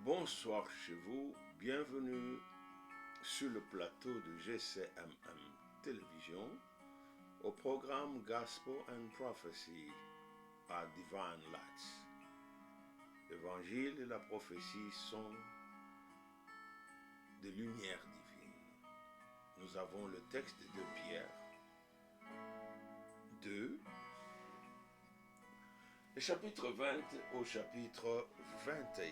Bonsoir chez vous, bienvenue sur le plateau de GCMM Télévision au programme Gospel and Prophecy à Divine Lights. L'évangile et la prophétie sont des lumières divines. Nous avons le texte de Pierre 2, le chapitre 20 au chapitre 21.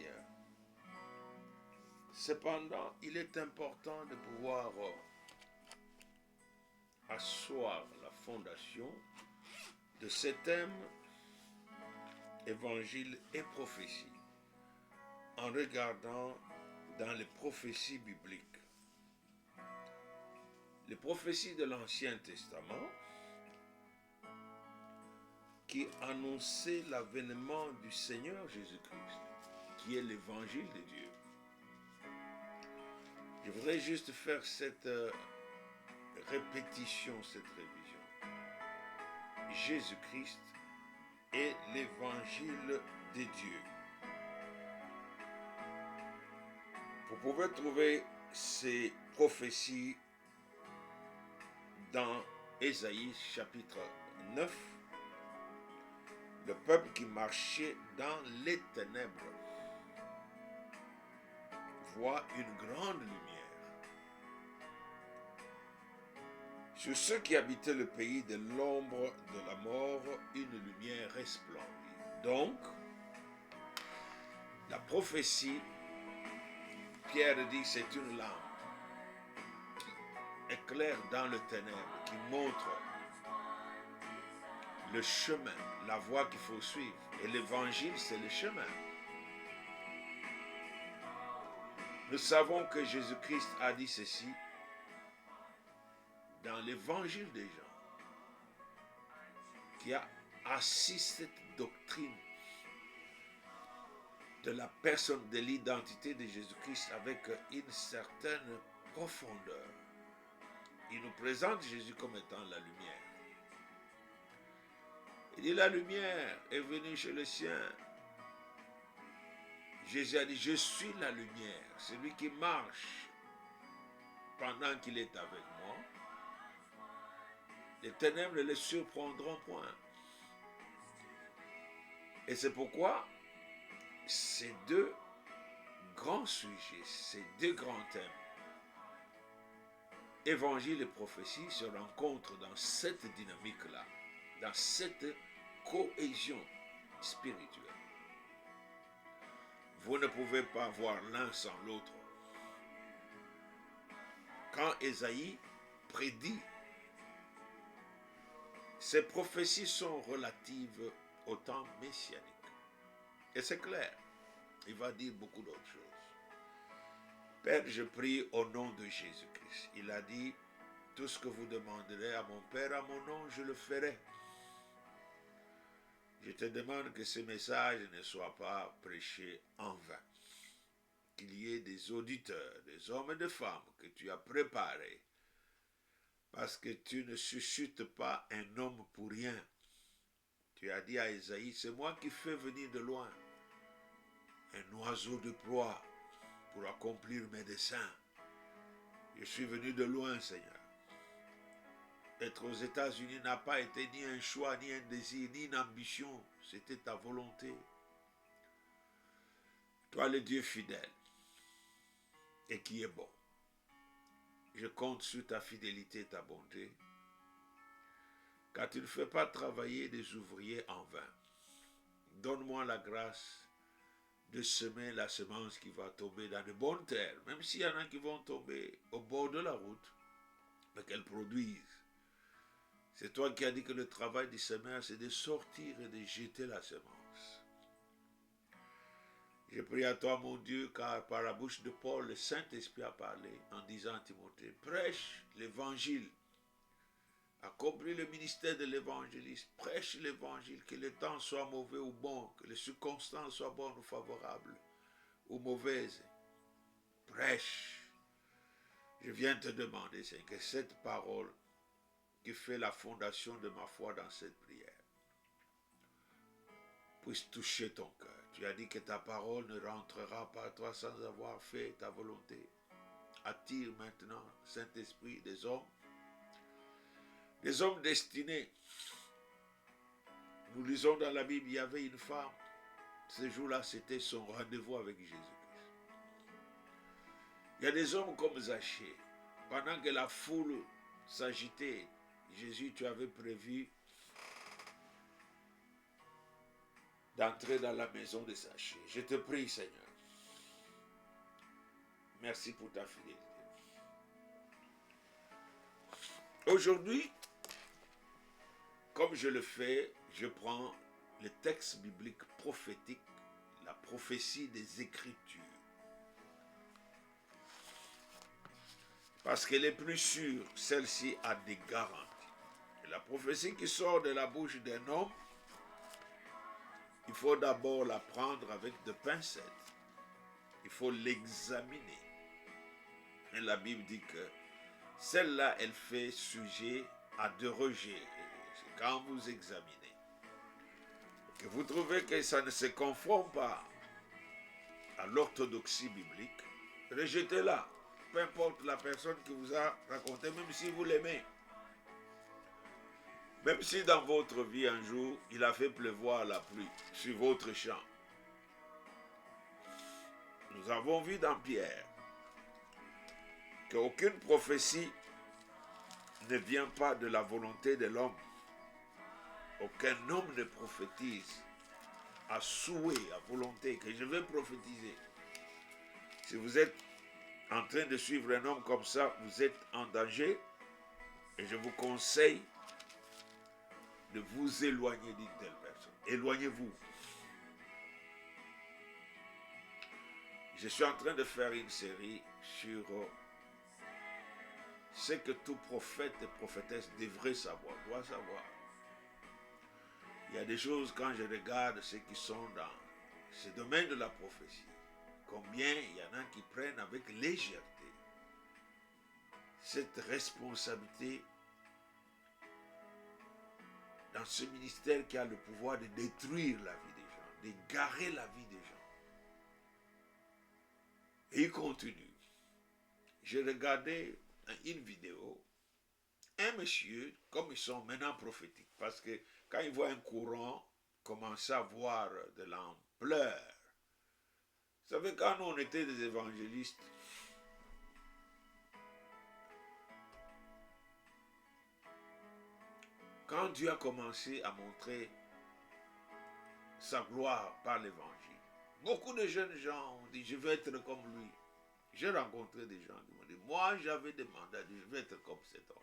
Cependant, il est important de pouvoir asseoir la fondation de ces thèmes évangile et prophétie en regardant dans les prophéties bibliques. Les prophéties de l'Ancien Testament qui annonçaient l'avènement du Seigneur Jésus-Christ, qui est l'évangile de Dieu. Je voudrais juste faire cette répétition, cette révision. Jésus-Christ est l'évangile de Dieu. Vous pouvez trouver ces prophéties dans Ésaïe chapitre 9. Le peuple qui marchait dans les ténèbres voit une grande lumière. Sur ceux qui habitaient le pays de l'ombre de la mort, une lumière resplendit. Donc, la prophétie, Pierre dit, c'est une lampe qui éclaire dans le ténèbre, qui montre le chemin, la voie qu'il faut suivre. Et l'évangile, c'est le chemin. Nous savons que Jésus-Christ a dit ceci dans l'évangile des gens, qui a assis cette doctrine de la personne, de l'identité de Jésus-Christ avec une certaine profondeur. Il nous présente Jésus comme étant la lumière. Il dit, la lumière est venue chez les siens. Jésus a dit, je suis la lumière, celui qui marche pendant qu'il est avec moi. Les ténèbres ne les surprendront point. Et c'est pourquoi ces deux grands sujets, ces deux grands thèmes, évangile et prophétie, se rencontrent dans cette dynamique-là, dans cette cohésion spirituelle. Vous ne pouvez pas voir l'un sans l'autre. Quand Ésaïe prédit, ces prophéties sont relatives au temps messianique. Et c'est clair, il va dire beaucoup d'autres choses. Père, je prie au nom de Jésus-Christ. Il a dit, tout ce que vous demanderez à mon Père, à mon nom, je le ferai. Je te demande que ce message ne soit pas prêché en vain. Qu'il y ait des auditeurs, des hommes et des femmes que tu as préparés. Parce que tu ne suscites pas un homme pour rien. Tu as dit à Ésaïe, c'est moi qui fais venir de loin un oiseau de proie pour accomplir mes desseins. Je suis venu de loin, Seigneur. Être aux États-Unis n'a pas été ni un choix, ni un désir, ni une ambition. C'était ta volonté. Toi, le Dieu fidèle et qui est bon. Je compte sur ta fidélité et ta bonté, car tu ne fais pas travailler des ouvriers en vain. Donne-moi la grâce de semer la semence qui va tomber dans de bonnes terres, même s'il y en a qui vont tomber au bord de la route, mais qu'elles produisent. C'est toi qui as dit que le travail du semeur, c'est de sortir et de jeter la semence. Je prie à toi, mon Dieu, car par la bouche de Paul, le Saint-Esprit a parlé en disant à Timothée, prêche l'évangile, accomplis le ministère de l'évangéliste, prêche l'évangile, que le temps soit mauvais ou bon, que les circonstances soient bonnes ou favorables ou mauvaises. Prêche. Je viens te demander, Seigneur, que cette parole qui fait la fondation de ma foi dans cette prière puisse toucher ton cœur. Tu as dit que ta parole ne rentrera pas à toi sans avoir fait ta volonté. Attire maintenant, Saint-Esprit, des hommes destinés. Nous lisons dans la Bible, il y avait une femme. Ce jour-là, c'était son rendez-vous avec Jésus-Christ. Il y a des hommes comme Zachée. Pendant que la foule s'agitait, Jésus, tu avais prévu d'entrer dans la maison de Zachée. Je te prie, Seigneur. Merci pour ta fidélité. Aujourd'hui, comme je le fais, je prends le texte biblique prophétique, la prophétie des Écritures. Parce qu'elle est plus sûre, celle-ci a des garanties. Et la prophétie qui sort de la bouche d'un homme, il faut d'abord la prendre avec des pincettes. Il faut l'examiner. Et la Bible dit que celle-là, elle fait sujet à des rejets. C'est quand vous examinez. Que vous trouvez que ça ne se conforme pas à l'orthodoxie biblique, rejetez-la. Peu importe la personne qui vous a raconté, même si vous l'aimez. Même si dans votre vie un jour, il a fait pleuvoir la pluie sur votre champ. Nous avons vu dans Pierre qu'aucune prophétie ne vient pas de la volonté de l'homme. Aucun homme ne prophétise à souhait, à volonté, que je vais prophétiser. Si vous êtes en train de suivre un homme comme ça, vous êtes en danger et je vous conseille de vous éloigner d'une telle personne. Éloignez-vous. Je suis en train de faire une série sur ce que tout prophète et prophétesse devrait savoir, doit savoir. Il y a des choses, quand je regarde ceux qui sont dans ce domaine de la prophétie, combien il y en a qui prennent avec légèreté cette responsabilité dans ce ministère qui a le pouvoir de détruire la vie des gens, d'égarer la vie des gens. Et il continue. J'ai regardé une vidéo, un monsieur, comme ils sont maintenant prophétiques, parce que quand ils voient un courant commencer à voir de l'ampleur, vous savez, quand nous on était des évangélistes, quand Dieu a commencé à montrer sa gloire par l'évangile, beaucoup de jeunes gens ont dit, je veux être comme lui. J'ai rencontré des gens qui m'ont dit, moi j'avais demandé à Dieu, je veux être comme cet homme.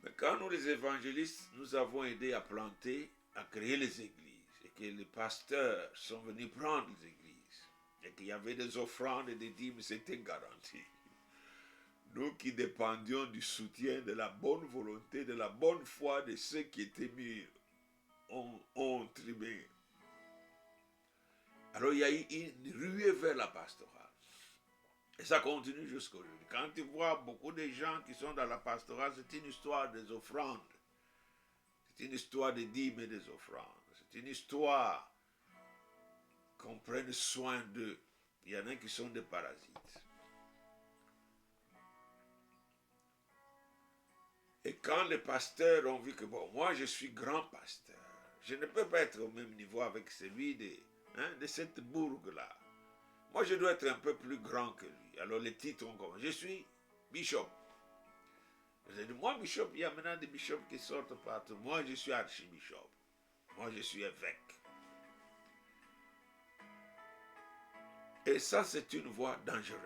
Mais quand nous les évangélistes, nous avons aidé à planter, à créer les églises, et que les pasteurs sont venus prendre les églises, et qu'il y avait des offrandes et des dîmes, c'était garanti. Nous qui dépendions du soutien, de la bonne volonté, de la bonne foi de ceux qui étaient mûrs, ont trimé. Alors il y a eu une ruée vers la pastorale. Et ça continue jusqu'à aujourd'hui. Quand tu vois beaucoup de gens qui sont dans la pastorale, c'est une histoire des offrandes. C'est une histoire des dîmes et des offrandes. C'est une histoire qu'on prenne soin d'eux. Il y en a qui sont des parasites. Et quand les pasteurs ont vu que, bon, moi je suis grand pasteur, je ne peux pas être au même niveau avec celui de cette bourgue-là. Moi je dois être un peu plus grand que lui. Alors les titres ont commencé. Je suis bishop. J'ai dit, moi bishop, il y a maintenant des bishops qui sortent partout. Moi je suis archibishop. Moi je suis évêque. Et ça c'est une voie dangereuse.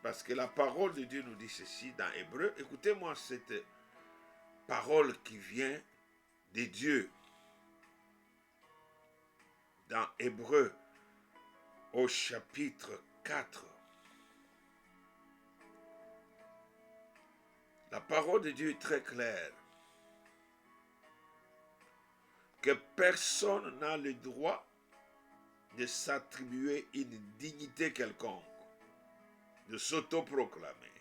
Parce que la parole de Dieu nous dit ceci dans Hébreu. Écoutez-moi cette parole qui vient de Dieu. Dans Hébreu, au chapitre 4. La parole de Dieu est très claire. Que personne n'a le droit de s'attribuer une dignité quelconque, de s'autoproclamer.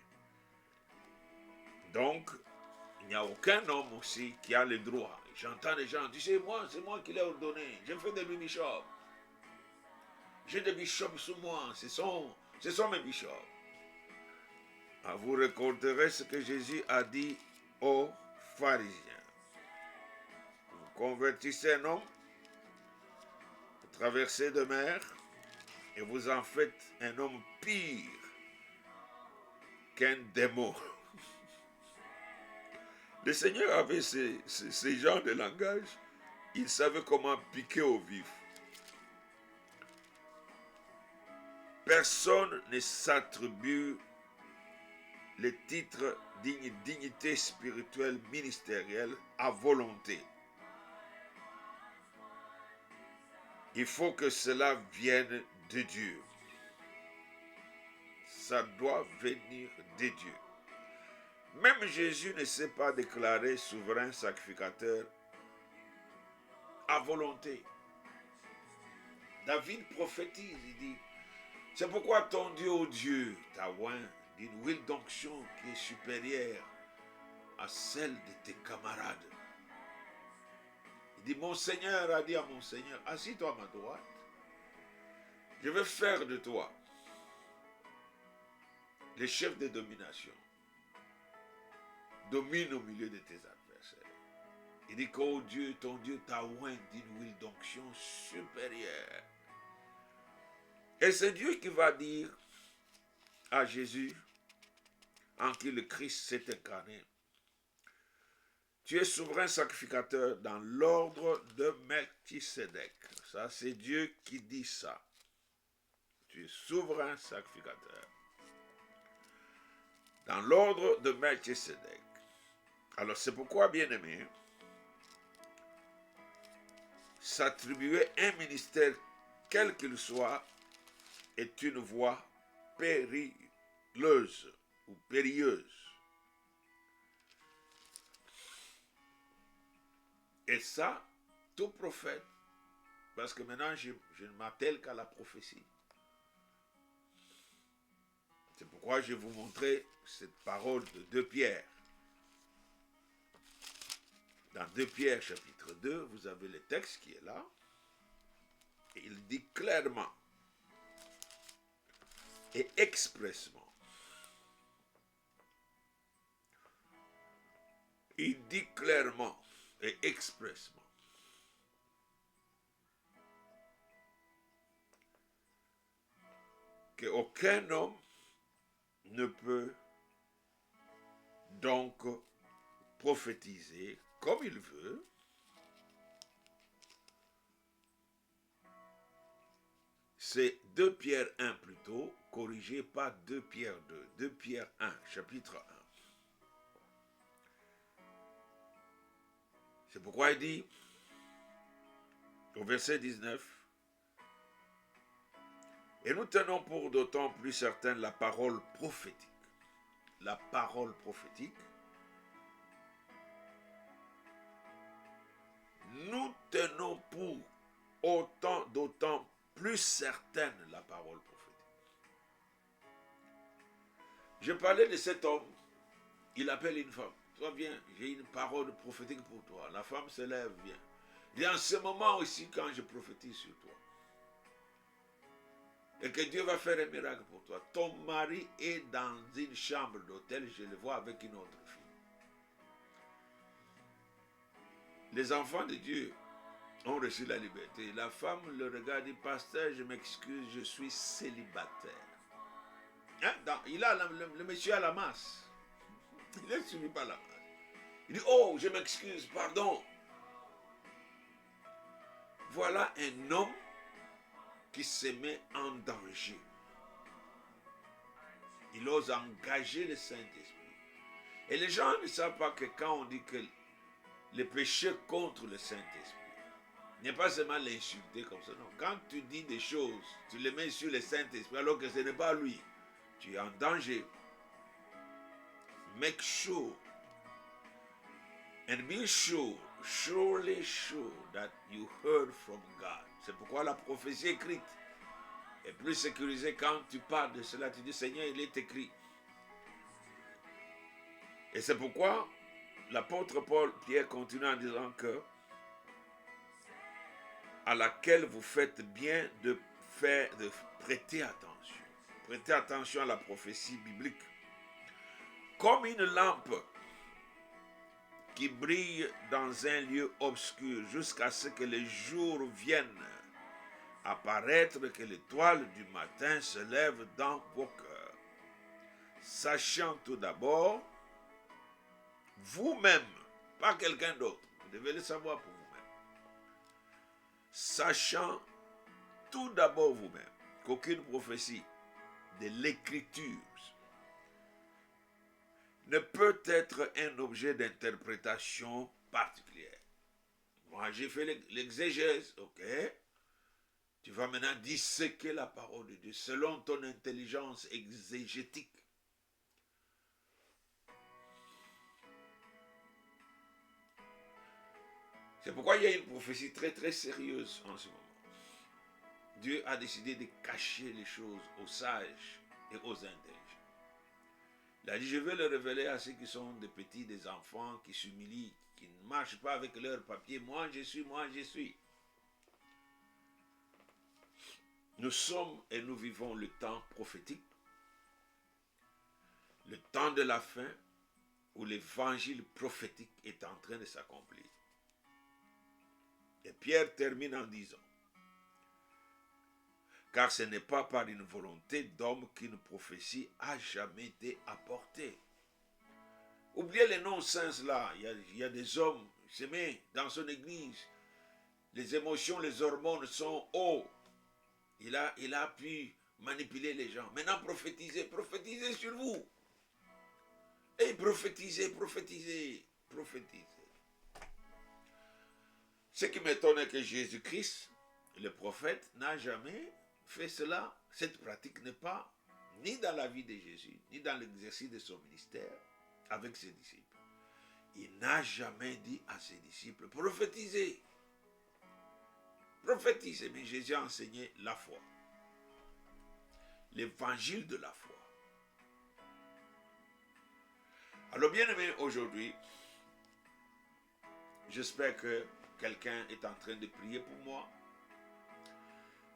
Donc, n'y a aucun homme aussi qui a le droit. J'entends des gens, tu sais, moi, c'est moi qui l'ai ordonné. Je fais de lui bishop. J'ai des bishops sous moi. Ce sont mes bishops. Ah, vous recorderez ce que Jésus a dit aux pharisiens. Vous convertissez un homme, vous traversez de mer, et vous en faites un homme pire qu'un démon. Le Seigneur avait ces genres de langage. Il savait comment piquer au vif. Personne ne s'attribue les titres dignité spirituelle ministérielle à volonté. Il faut que cela vienne de Dieu. Ça doit venir de Dieu. Même Jésus ne s'est pas déclaré souverain sacrificateur à volonté. David prophétise, il dit, c'est pourquoi ton Dieu, ô Dieu, t'a oint d'une huile d'onction qui est supérieure à celle de tes camarades. Il dit, mon Seigneur a dit à mon Seigneur, assis-toi à ma droite, je vais faire de toi le chef de domination. Domine au milieu de tes adversaires. Il dit qu'au Dieu, ton Dieu t'a oint d'une huile d'onction supérieure. Et c'est Dieu qui va dire à Jésus, en qui le Christ s'est incarné, tu es souverain sacrificateur dans l'ordre de Melchisédek. Ça, c'est Dieu qui dit ça. Tu es souverain sacrificateur dans l'ordre de Melchisédek. Alors, c'est pourquoi, bien-aimé, s'attribuer un ministère, quel qu'il soit, est une voie périlleuse ou périlleuse. Et ça, tout prophète, parce que maintenant je ne m'attelle qu'à la prophétie. C'est pourquoi je vais vous montrer cette parole de 2 Pierre. Dans 2 Pierre chapitre 2, vous avez le texte qui est là. Et il dit clairement et expressement. Il dit clairement et expressement qu'aucun homme ne peut donc prophétiser comme il veut, c'est 2 Pierre 1 plutôt, corrigé par 2 Pierre 2, 2 Pierre 1, chapitre 1. C'est pourquoi il dit, au verset 19, et nous tenons pour d'autant plus certaine la parole prophétique. La parole prophétique. Nous tenons pour d'autant plus certaine la parole prophétique. Je parlais de cet homme, il appelle une femme. Toi viens, j'ai une parole prophétique pour toi. La femme se lève, vient. Il dit en ce moment aussi quand je prophétise sur toi. Et que Dieu va faire un miracle pour toi. Ton mari est dans une chambre d'hôtel, je le vois avec une autre fille. Les enfants de Dieu ont reçu la liberté. La femme le regarde et dit, pasteur, je m'excuse, je suis célibataire. Hein? Il a le monsieur à la masse. Il n'est suivi par la masse. Il dit, oh, je m'excuse, pardon. Voilà un homme qui se met en danger. Il ose engager le Saint-Esprit. Et les gens ne savent pas que quand on dit que le péché contre le Saint-Esprit n'est pas seulement l'insulter comme ça, non. Quand tu dis des choses, tu les mets sur le Saint-Esprit alors que ce n'est pas lui. Tu es en danger. Make sure and be sure, surely sure that you heard from God. C'est pourquoi la prophétie écrite est plus sécurisée. Quand tu parles de cela, tu dis, Seigneur, il est écrit. Et c'est pourquoi l'apôtre Pierre continue en disant que à laquelle vous faites bien de prêter attention. Prêtez attention à la prophétie biblique. Comme une lampe qui brille dans un lieu obscur jusqu'à ce que le jour vienne apparaître, que l'étoile du matin se lève dans vos cœurs. Sachant tout d'abord, vous-même, pas quelqu'un d'autre, vous devez le savoir pour vous-même. Sachant tout d'abord vous-même qu'aucune prophétie de l'Écriture ne peut être un objet d'interprétation particulière. Moi, j'ai fait l'exégèse, ok? Tu vas maintenant disséquer la parole de Dieu selon ton intelligence exégétique. C'est pourquoi il y a une prophétie très très sérieuse en ce moment. Dieu a décidé de cacher les choses aux sages et aux intelligents. Il a dit, je vais le révéler à ceux qui sont des petits, des enfants, qui s'humilient, qui ne marchent pas avec leurs papiers. Moi, je suis, moi, je suis. Nous sommes et nous vivons le temps prophétique, le temps de la fin, où l'évangile prophétique est en train de s'accomplir. Et Pierre termine en disant, car ce n'est pas par une volonté d'homme qu'une prophétie a jamais été apportée. Oubliez les non-sens là, il y a des hommes semés dans son église, les émotions, les hormones sont hauts. Il a pu manipuler les gens. Maintenant prophétisez, prophétisez sur vous. Et prophétisez, prophétisez, prophétisez. Ce qui m'étonne est que Jésus-Christ, le prophète, n'a jamais fait cela. Cette pratique n'est pas ni dans la vie de Jésus, ni dans l'exercice de son ministère avec ses disciples. Il n'a jamais dit à ses disciples, prophétisez. Prophétisez, mais Jésus a enseigné la foi. L'évangile de la foi. Alors bien aimé, aujourd'hui, j'espère que quelqu'un est en train de prier pour moi,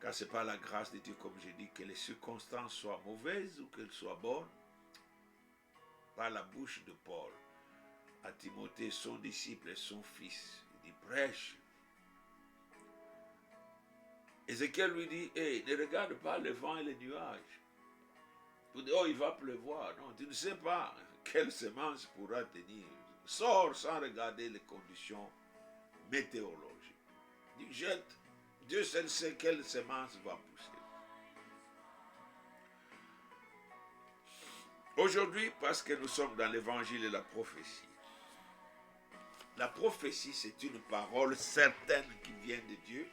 car ce n'est pas la grâce de Dieu, comme j'ai dit, que les circonstances soient mauvaises ou qu'elles soient bonnes. Par la bouche de Paul, à Timothée, son disciple et son fils, il dit, prêche. Ézéchiel lui dit, hey, ne regarde pas le vent et les nuages. Pour dire, oh, il va pleuvoir. Non, tu ne sais pas quelle semence pourra tenir. Sors sans regarder les conditions météorologiques. Dis, jette. Dieu seul sait quelle semence va pousser. Aujourd'hui, parce que nous sommes dans l'évangile et la prophétie, la prophétie, c'est une parole certaine qui vient de Dieu,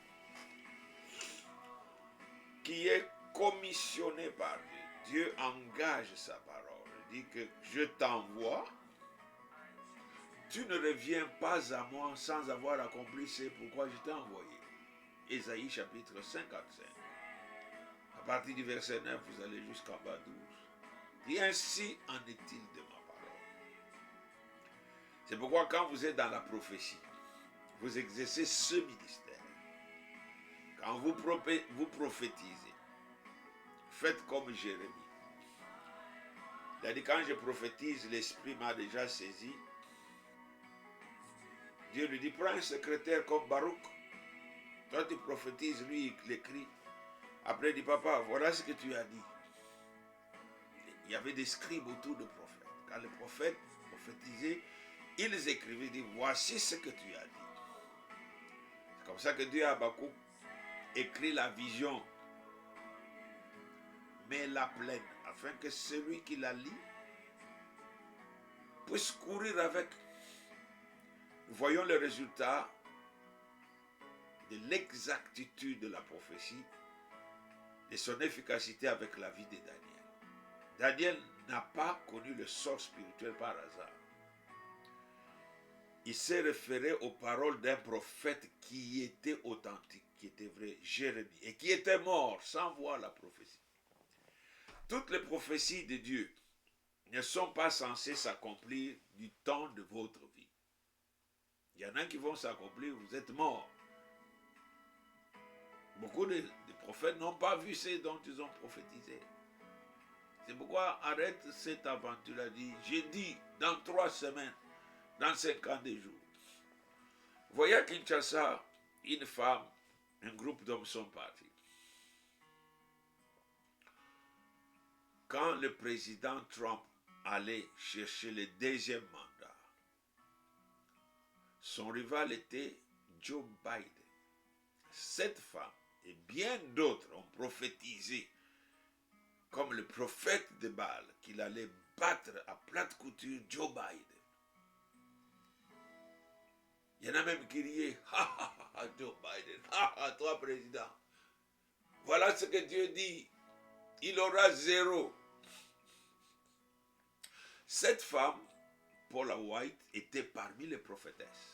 qui est commissionnée par Dieu. Dieu engage sa parole. Il dit que je t'envoie, tu ne reviens pas à moi sans avoir accompli ce pourquoi je t'ai envoyé. Ésaïe chapitre 55. À partir du verset 9, vous allez jusqu'en bas 12. Et ainsi en est-il de ma parole. C'est pourquoi quand vous êtes dans la prophétie, vous exercez ce ministère. Quand vous prophétisez, faites comme Jérémie. Il a dit, quand je prophétise, l'Esprit m'a déjà saisi. Dieu lui dit, prends un secrétaire comme Baruch. Toi, tu prophétises, lui, il écrit. Après, il dit, papa, voilà ce que tu as dit. Il y avait des scribes autour du prophète. Quand le prophète prophétisait, ils écrivaient, ils disaient, voici ce que tu as dit. C'est comme ça que Dieu à Habakkuk écrit la vision, mais la pleine, afin que celui qui la lit puisse courir avec. Nous voyons le résultat de l'exactitude de la prophétie, de son efficacité avec la vie de Daniel. Daniel n'a pas connu le sort spirituel par hasard. Il s'est référé aux paroles d'un prophète qui était authentique, qui était vrai, Jérémie, et qui était mort sans voir la prophétie. Toutes les prophéties de Dieu ne sont pas censées s'accomplir du temps de votre vie. Il y en a qui vont s'accomplir, vous êtes morts. Beaucoup de prophètes n'ont pas vu ce dont ils ont prophétisé. C'est pourquoi arrête cette aventure. J'ai dit dans 3 semaines, dans 50 jours. Vous voyez à Kinshasa, une femme, un groupe d'hommes sont partis. Quand le président Trump allait chercher le 2e mandat, son rival était Joe Biden. Cette femme et bien d'autres ont prophétisé, comme le prophète de Baal, qu'il allait battre à plate couture Joe Biden. Il y en a même qui riaient, ha ha ha, Joe Biden, ha ha, toi président. Voilà ce que Dieu dit, il aura 0. Cette femme, Paula White, était parmi les prophétesses.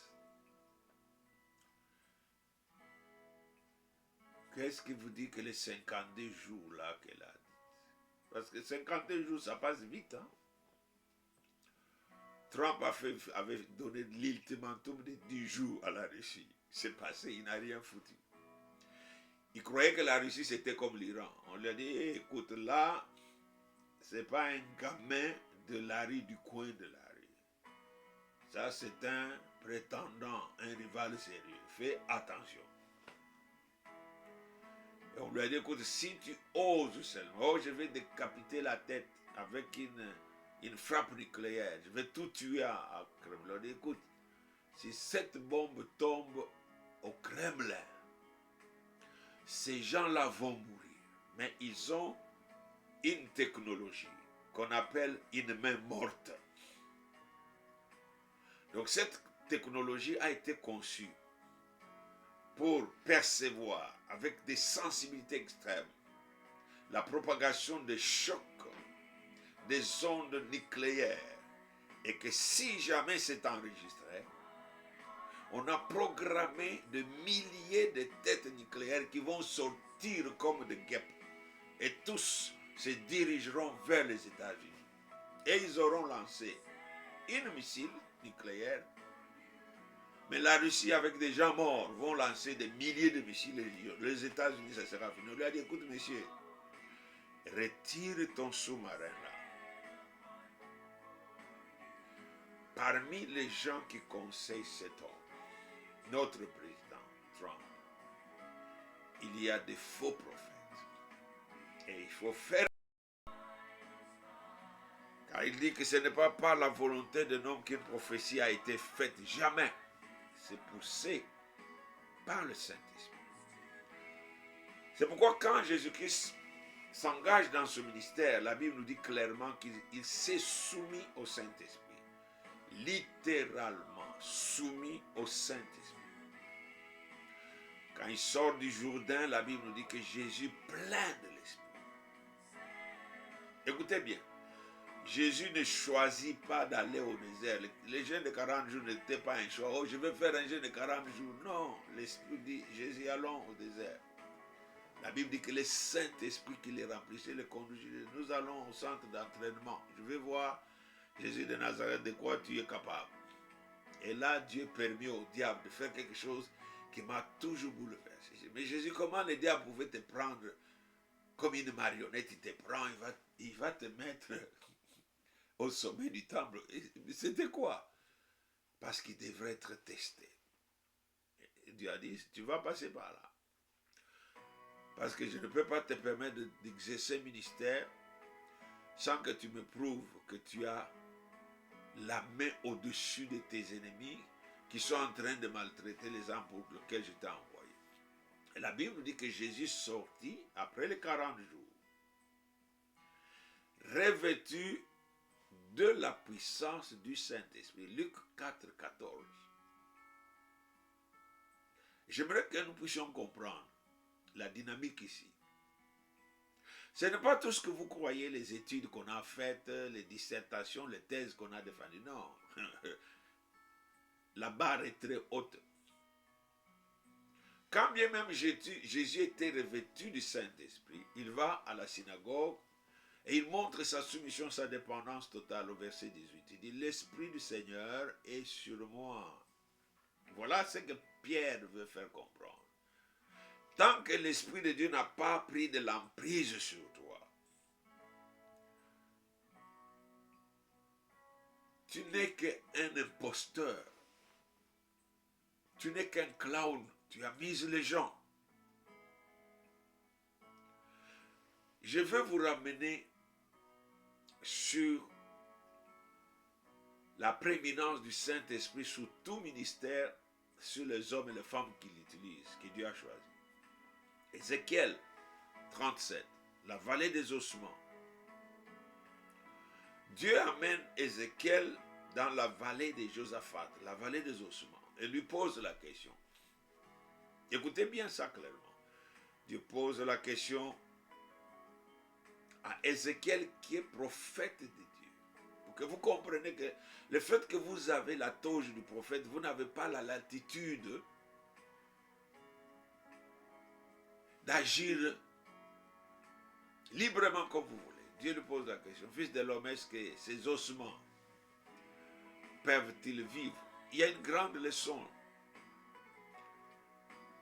Qu'est-ce qui vous dit que les 52 jours là qu'elle a dit? Parce que 52 jours, ça passe vite. Hein? Trump avait donné l'ultimatum de 10 jours à la Russie. C'est passé, il n'a rien foutu. Il croyait que la Russie, c'était comme l'Iran. On lui a dit, hey, écoute, là, c'est pas un gamin de la rue, du coin de la rue. Ça, c'est un prétendant, un rival sérieux. Fais attention. Et on lui a dit, écoute, si tu oses seulement, je vais décapiter la tête avec une frappe nucléaire. Je vais tout tuer à Kremlin. On lui a dit, écoute, si cette bombe tombe au Kremlin, ces gens-là vont mourir. Mais ils ont une technologie qu'on appelle une main morte. Donc cette technologie a été conçue pour percevoir avec des sensibilités extrêmes la propagation des chocs, des ondes nucléaires, et que si jamais c'est enregistré, on a programmé de milliers de têtes nucléaires qui vont sortir comme des guêpes, et tous se dirigeront vers les États-Unis. Et ils auront lancé une missile nucléaire. Mais la Russie, avec des gens morts, vont lancer des milliers de missiles. Les États-Unis, ça sera fini. On lui a dit, écoute, monsieur, retire ton sous-marin là. Parmi les gens qui conseillent cet homme, notre président Trump, il y a des faux prophètes. Et il faut faire. Car il dit que ce n'est pas par la volonté d'un homme qu'une prophétie a été faite. Jamais. C'est poussé par le Saint-Esprit. C'est pourquoi quand Jésus-Christ s'engage dans ce ministère, la Bible nous dit clairement qu'il s'est soumis au Saint-Esprit. Littéralement soumis au Saint-Esprit. Quand il sort du Jourdain, la Bible nous dit que Jésus plein de l'Esprit. Écoutez bien. Jésus ne choisit pas d'aller au désert. Les jeûnes de 40 jours n'étaient pas un choix. Oh, je vais faire un jeûne de 40 jours. Non, l'Esprit dit, Jésus, allons au désert. La Bible dit que le Saint-Esprit qui les remplissait, les conduisait. Nous allons au centre d'entraînement. Je vais voir Jésus de Nazareth, de quoi tu es capable. Et là, Dieu permet au diable de faire quelque chose qui m'a toujours bouleversé. Mais Jésus, comment le diable pouvait te prendre comme une marionnette? Il te prend, il va te mettre au sommet du temple. C'était quoi? Parce qu'il devrait être testé. Et Dieu a dit, tu vas passer par là. Parce que je ne peux pas te permettre d'exercer un ministère sans que tu me prouves que tu as la main au-dessus de tes ennemis qui sont en train de maltraiter les hommes pour lesquels je t'ai envoyé. Et la Bible dit que Jésus sortit après les 40 jours, revêtu de la puissance du Saint-Esprit. Luc 4, 14. J'aimerais que nous puissions comprendre la dynamique ici. Ce n'est pas tout ce que vous croyez, les études qu'on a faites, les dissertations, les thèses qu'on a défendues. Non. La barre est très haute. Quand bien même Jésus était revêtu du Saint-Esprit, il va à la synagogue et il montre sa soumission, sa dépendance totale au verset 18. Il dit, l'Esprit du Seigneur est sur moi. Voilà ce que Pierre veut faire comprendre. Tant que l'Esprit de Dieu n'a pas pris de l'emprise sur toi, tu n'es qu'un imposteur. Tu n'es qu'un clown. Tu amuses les gens. Je veux vous ramener sur la prééminence du Saint-Esprit sous tout ministère, sur les hommes et les femmes qu'il utilise, que Dieu a choisi. Ézéchiel 37, la vallée des ossements. Dieu amène Ézéchiel dans la vallée de Josaphat, la vallée des ossements, et lui pose la question. Écoutez bien ça clairement. Dieu pose la question à Ézéchiel qui est prophète de Dieu. Pour que vous compreniez que le fait que vous avez la toge du prophète, vous n'avez pas la latitude d'agir librement comme vous voulez. Dieu lui pose la question, fils de l'homme, est-ce que ces ossements peuvent-ils vivre? Il y a une grande leçon.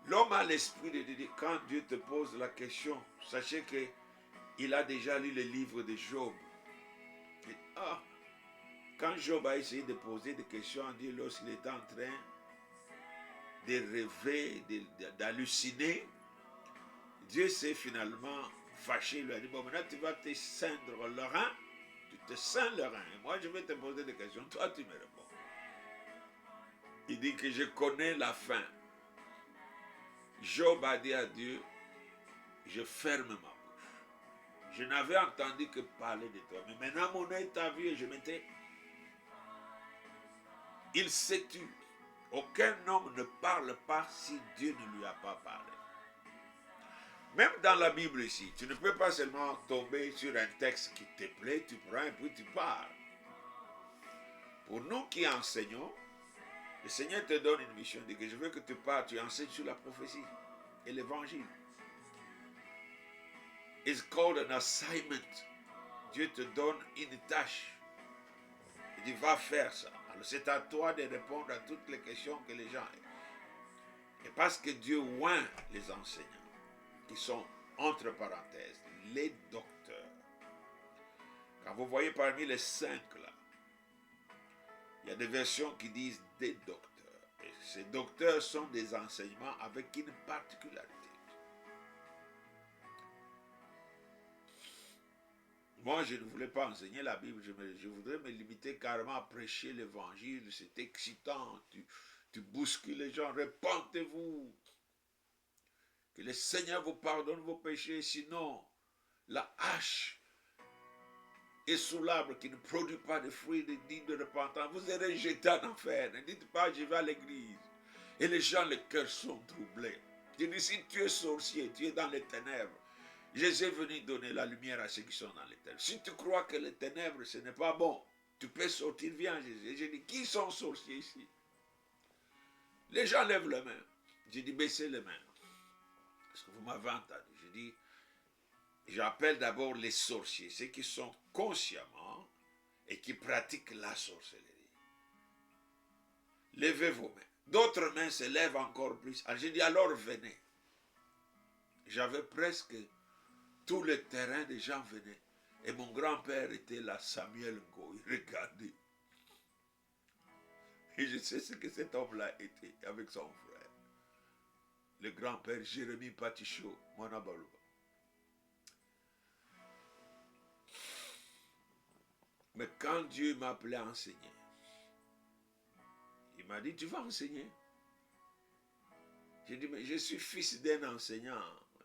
L'homme a l'esprit de Dieu. Quand Dieu te pose la question, sachez qu'il a déjà lu le livre de Job. Et, quand Job a essayé de poser des questions à Dieu lorsqu'il était en train de rêver, d'halluciner, Dieu s'est finalement fâché. Il lui a dit, bon, maintenant tu vas te ceindre le rein, tu te ceins le rein. Et moi je vais te poser des questions, toi tu me réponds. Il dit que je connais la fin. Job a dit à Dieu, je ferme ma bouche. Je n'avais entendu que parler de toi. Mais maintenant mon œil t'a vu et je m'étais... Il s'est tu. Aucun homme ne parle pas si Dieu ne lui a pas parlé. Même dans la Bible ici, tu ne peux pas seulement tomber sur un texte qui te plaît, tu prends et puis tu parles. Pour nous qui enseignons, le Seigneur te donne une mission, dit que je veux que tu parles, tu enseignes sur la prophétie et l'évangile. It's called an assignment. Dieu te donne une tâche. Il dit, va faire ça. Alors c'est à toi de répondre à toutes les questions que les gens ont. Et parce que Dieu oint les enseignants, qui sont, entre parenthèses, les docteurs. Quand vous voyez parmi les 5 là, il y a des versions qui disent des docteurs. Et ces docteurs sont des enseignements avec une particularité. Moi, je ne voulais pas enseigner la Bible, je voudrais me limiter carrément à prêcher l'évangile. C'est excitant, tu bouscules les gens, répentez-vous. Que le Seigneur vous pardonne vos péchés, sinon la hache est sous l'arbre qui ne produit pas de fruits dignes de repentance. Vous serez jeté en enfer. Ne dites pas, je vais à l'église. Et les gens, les cœurs sont troublés. Je dis, si tu es sorcier, tu es dans les ténèbres. Jésus est venu donner la lumière à ceux qui sont dans les ténèbres. Si tu crois que les ténèbres, ce n'est pas bon, tu peux sortir, viens Jésus. Et je dis, qui sont sorciers ici? Les gens lèvent les mains. Je dis, baissez les mains. Parce que vous m'avez entendu. Je dis, j'appelle d'abord les sorciers, ceux qui sont consciemment et qui pratiquent la sorcellerie. Levez vos mains. D'autres mains se lèvent encore plus. Alors j'ai dit, alors venez. J'avais presque tout le terrain des gens venaient. Et mon grand-père était là, Samuel Ngo. Il regardait. Et je sais ce que cet homme-là était avec son frère. Le grand-père Jérémie Patichot, mon abalou. Mais quand Dieu m'a appelé à enseigner, il m'a dit, tu vas enseigner. J'ai dit, mais je suis fils d'un enseignant.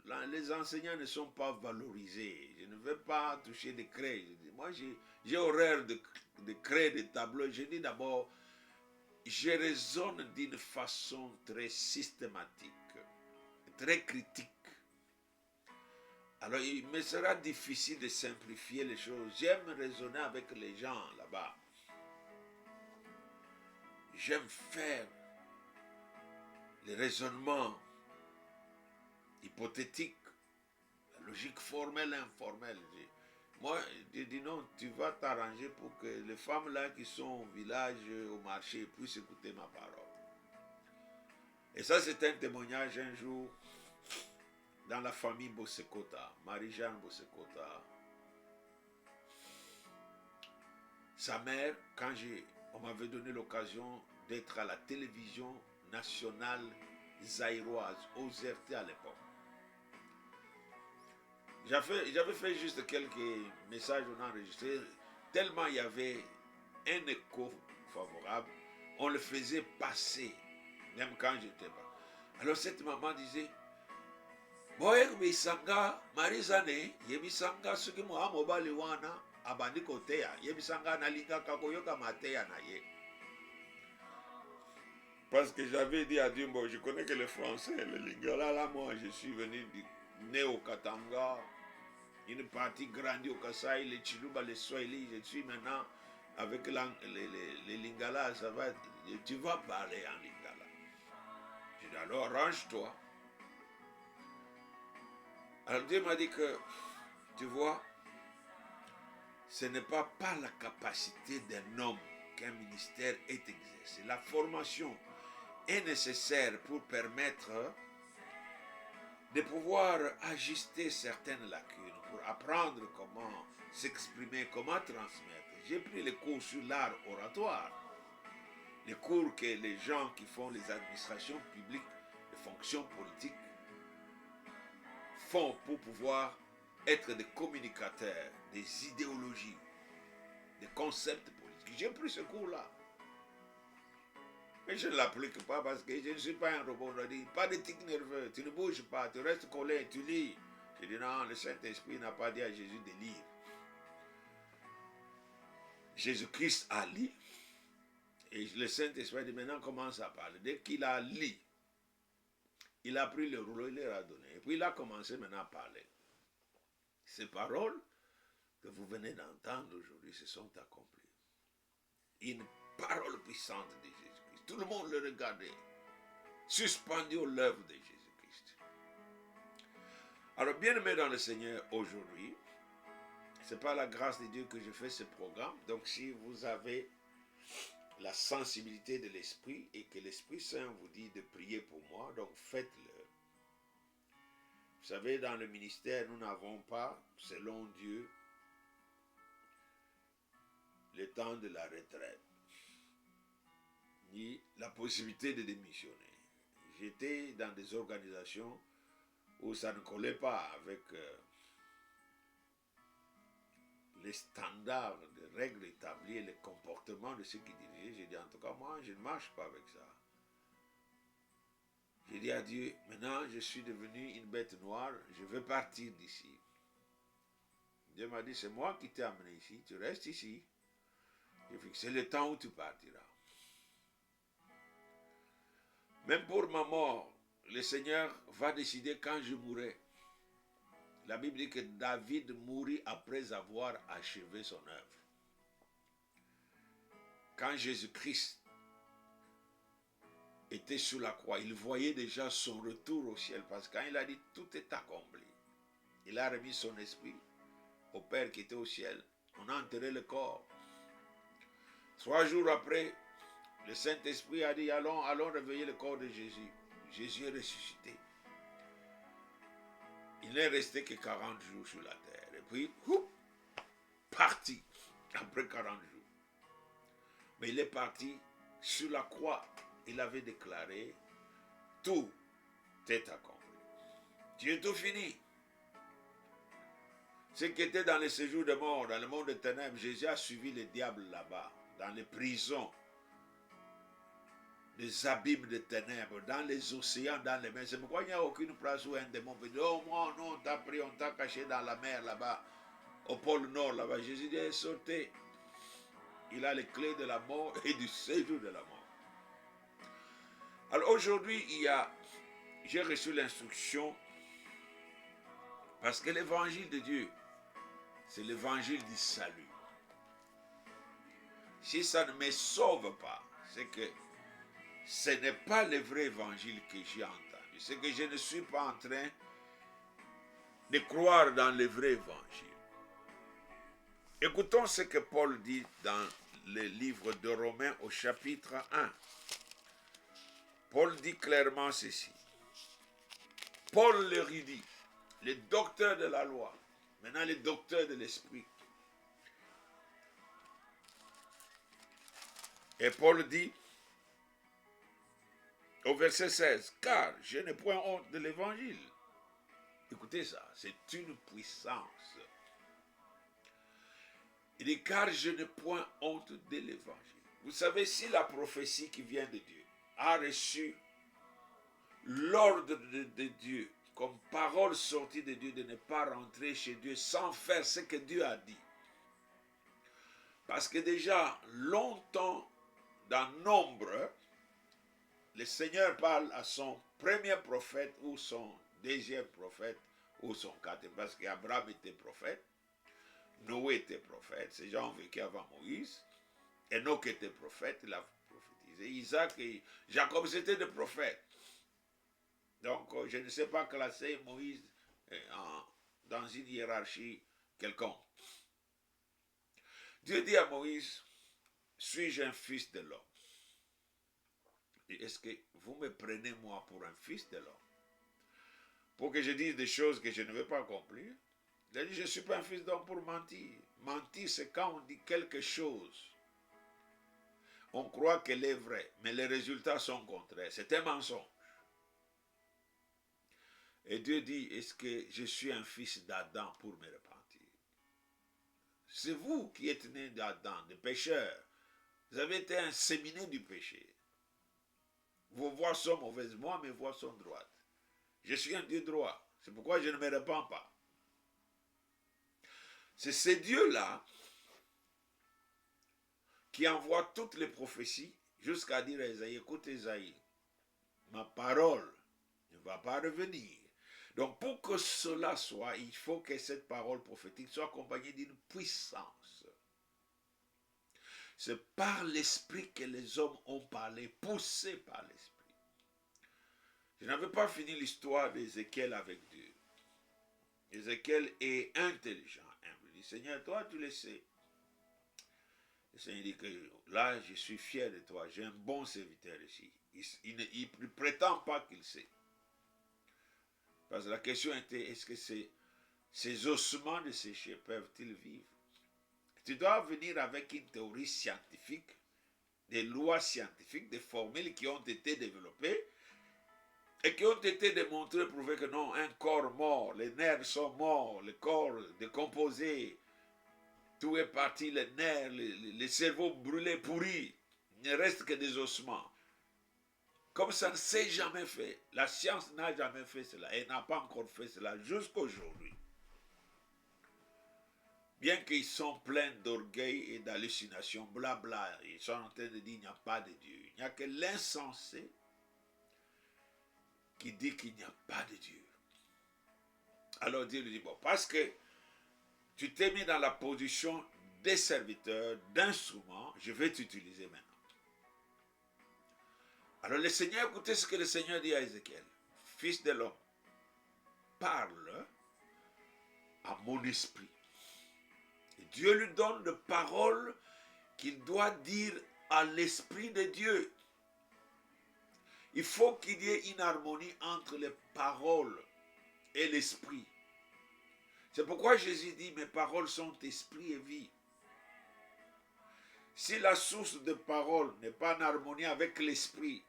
Là, les enseignants ne sont pas valorisés. Je ne veux pas toucher des craies. Moi, j'ai horreur de créer des tableaux. Je dis d'abord, je raisonne d'une façon très systématique, très critique. Alors, il me sera difficile de simplifier les choses. J'aime raisonner avec les gens là-bas. J'aime faire les raisonnements hypothétiques, la logique formelle et informelle. Moi, je dis non, tu vas t'arranger pour que les femmes là qui sont au village, au marché, puissent écouter ma parole. Et ça, c'est un témoignage un jour dans la famille Bosekota, Marie-Jeanne Bosekota. Sa mère, quand on m'avait donné l'occasion d'être à la télévision nationale zaïroise, OZRT à l'époque. J'avais fait juste quelques messages on a enregistrés, tellement il y avait un écho favorable, on le faisait passer, même quand j'étais pas. Alors cette maman disait, Boye bisanga marizane yebisanga suki mo amobali wana abandi koteya yebisanga nalinga kakoyoka mateya na ye. Parce que j'avais dit à Dieu, bon, je connais que le français, le lingala là, moi je suis venu né au Katanga, une partie grandie au Kasaï, les Chiluba, les Swahili, je suis maintenant avec les lingala, ça va, tu vas parler en lingala. Je dis alors range-toi. Alors Dieu m'a dit que, tu vois, ce n'est pas par la capacité d'un homme qu'un ministère est exercé. La formation est nécessaire pour permettre de pouvoir ajuster certaines lacunes, pour apprendre comment s'exprimer, comment transmettre. J'ai pris les cours sur l'art oratoire, les cours que les gens qui font les administrations publiques, les fonctions politiques, font pour pouvoir être des communicateurs, des idéologies, des concepts politiques. J'ai pris ce cours-là. Mais je ne l'applique pas parce que je ne suis pas un robot. On dit, pas de tic nerveux, tu ne bouges pas, tu restes collé, tu lis. Je dis non, le Saint-Esprit n'a pas dit à Jésus de lire. Jésus-Christ a lu. Et le Saint-Esprit a dit, maintenant commence à parler. Dès qu'il a lu, il a pris le rouleau, il leur a donné. Et puis il a commencé maintenant à parler. Ces paroles que vous venez d'entendre aujourd'hui se sont accomplies. Une parole puissante de Jésus-Christ. Tout le monde le regardait, suspendu aux lèvres de Jésus-Christ. Alors, bien-aimés dans le Seigneur, aujourd'hui, c'est par la grâce de Dieu que je fais ce programme. Donc, si vous avez la sensibilité de l'Esprit et que l'Esprit Saint vous dit de prier pour moi, donc faites-le. Vous savez, dans le ministère, nous n'avons pas, selon Dieu, le temps de la retraite, ni la possibilité de démissionner. J'étais dans des organisations où ça ne collait pas avec les standards, les règles établies et les comportements de ceux qui dirigeaient. J'ai dit, en tout cas, moi, je ne marche pas avec ça. J'ai dit à Dieu, maintenant, je suis devenu une bête noire, je veux partir d'ici. Dieu m'a dit, c'est moi qui t'ai amené ici, tu restes ici. J'ai fixé le temps où tu partiras. Même pour ma mort, le Seigneur va décider quand je mourrai. La Bible dit que David mourut après avoir achevé son œuvre. Quand Jésus-Christ était sur la croix, il voyait déjà son retour au ciel, parce que quand il a dit tout est accompli, il a remis son esprit au Père qui était au ciel. On a enterré le corps. 3 jours après, le Saint-Esprit a dit allons réveiller le corps de Jésus. Jésus est ressuscité. Il n'est resté que 40 jours sur la terre. Et puis, parti après 40 jours. Mais il est parti sur la croix. Il avait déclaré, tout est accompli. Tu es tout fini. Ce qui était dans les séjours de mort, dans le monde des ténèbres, Jésus a suivi le diable là-bas, dans les prisons, les abîmes de ténèbres, dans les océans, dans les mers. C'est pourquoi il n'y a aucune place où un démon peut dire, oh moi, non, on t'a pris, on t'a caché dans la mer là-bas, au pôle Nord là-bas. Jésus dit, sortez. Il a les clés de la mort et du séjour de la mort. Alors aujourd'hui, j'ai reçu l'instruction, parce que l'évangile de Dieu, c'est l'évangile du salut. Si ça ne me sauve pas, c'est que ce n'est pas le vrai évangile que j'ai entendu. C'est que je ne suis pas en train de croire dans le vrai évangile. Écoutons ce que Paul dit dans le livre de Romains au chapitre 1. Paul dit clairement ceci. Paul l'érudit, le docteur de la loi, maintenant le docteur de l'esprit. Et Paul dit au verset 16, car je n'ai point honte de l'évangile. Écoutez ça, c'est une puissance. Il dit, car je n'ai point honte de l'évangile. Vous savez, si la prophétie qui vient de Dieu a reçu l'ordre de Dieu, comme parole sortie de Dieu, de ne pas rentrer chez Dieu sans faire ce que Dieu a dit. Parce que déjà, longtemps, dans Nombre, le Seigneur parle à son premier prophète ou son deuxième prophète ou son quatrième, parce qu'Abraham était prophète, Noé était prophète, ces gens ont vécu avant Moïse, Enoch était prophète, il a prophétisé, Isaac et Jacob c'était des prophètes. Donc je ne sais pas classer Moïse dans une hiérarchie quelconque. Dieu dit à Moïse, suis-je un fils de l'homme? Est-ce que vous me prenez moi pour un fils de l'homme? Pour que je dise des choses que je ne veux pas accomplir? Il a dit, je ne suis pas un fils d'homme pour mentir. Mentir, c'est quand on dit quelque chose. On croit qu'elle est vraie, mais les résultats sont contraires. C'est un mensonge. Et Dieu dit, est-ce que je suis un fils d'Adam pour me repentir? C'est vous qui êtes né d'Adam, de pécheur. Vous avez été inséminé du péché. Vos voix sont mauvaises, moi mes voix sont droites. Je suis un Dieu droit, c'est pourquoi je ne me repens pas. C'est ce Dieu-là qui envoie toutes les prophéties jusqu'à dire à Esaïe, écoute Esaïe, ma parole ne va pas revenir. Donc pour que cela soit, il faut que cette parole prophétique soit accompagnée d'une puissance. C'est par l'esprit que les hommes ont parlé, poussés par l'esprit. Je n'avais pas fini l'histoire d'Ézéchiel avec Dieu. Ézéchiel est intelligent. Il dit, Seigneur, toi tu le sais. Le Seigneur dit que là, je suis fier de toi. J'ai un bon serviteur ici. Il ne prétend pas qu'il sait. Parce que la question était, est-ce que ces ossements desséchés peuvent-ils vivre? Tu dois venir avec une théorie scientifique, des lois scientifiques, des formules qui ont été développées et qui ont été démontrées, prouvées que non, un corps mort, les nerfs sont morts, le corps décomposé, tout est parti, les nerfs, les cerveaux brûlés, pourris, il ne reste que des ossements. Comme ça ne s'est jamais fait, la science n'a jamais fait cela, et n'a pas encore fait cela jusqu'à aujourd'hui. Bien qu'ils sont pleins d'orgueil et d'hallucinations, blabla, ils sont en train de dire qu'il n'y a pas de Dieu. Il n'y a que l'insensé qui dit qu'il n'y a pas de Dieu. Alors Dieu lui dit, bon, parce que tu t'es mis dans la position des serviteurs, d'instruments, je vais t'utiliser maintenant. Alors le Seigneur, écoutez ce que le Seigneur dit à Ézéchiel. Fils de l'homme, parle à mon esprit. Et Dieu lui donne de paroles qu'il doit dire à l'esprit de Dieu. Il faut qu'il y ait une harmonie entre les paroles et l'esprit. C'est pourquoi Jésus dit, mes paroles sont esprit et vie. Si la source de parole n'est pas en harmonie avec l'esprit,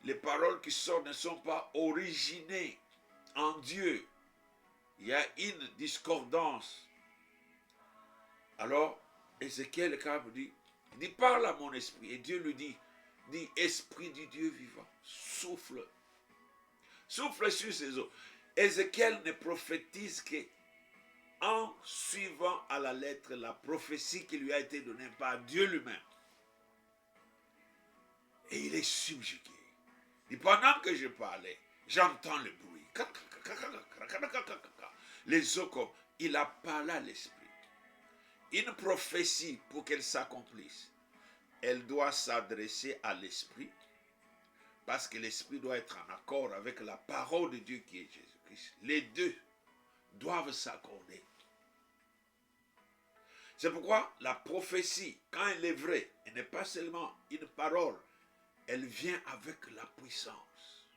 les paroles qui sortent ne sont pas originées en Dieu, il y a une discordance. Alors, Ézéchiel dit, parle à mon esprit. Et Dieu lui dit, esprit du Dieu vivant, souffle. Souffle sur ses eaux. Ézéchiel ne prophétise qu'en suivant à la lettre la prophétie qui lui a été donnée par Dieu lui-même. Et il est subjugué. Et pendant que je parlais, j'entends le bruit. Les eaux comme, il a parlé à l'esprit. Une prophétie, pour qu'elle s'accomplisse, elle doit s'adresser à l'esprit, parce que l'esprit doit être en accord avec la parole de Dieu qui est Jésus-Christ. Les deux doivent s'accorder. C'est pourquoi la prophétie, quand elle est vraie, elle n'est pas seulement une parole elle vient avec la puissance.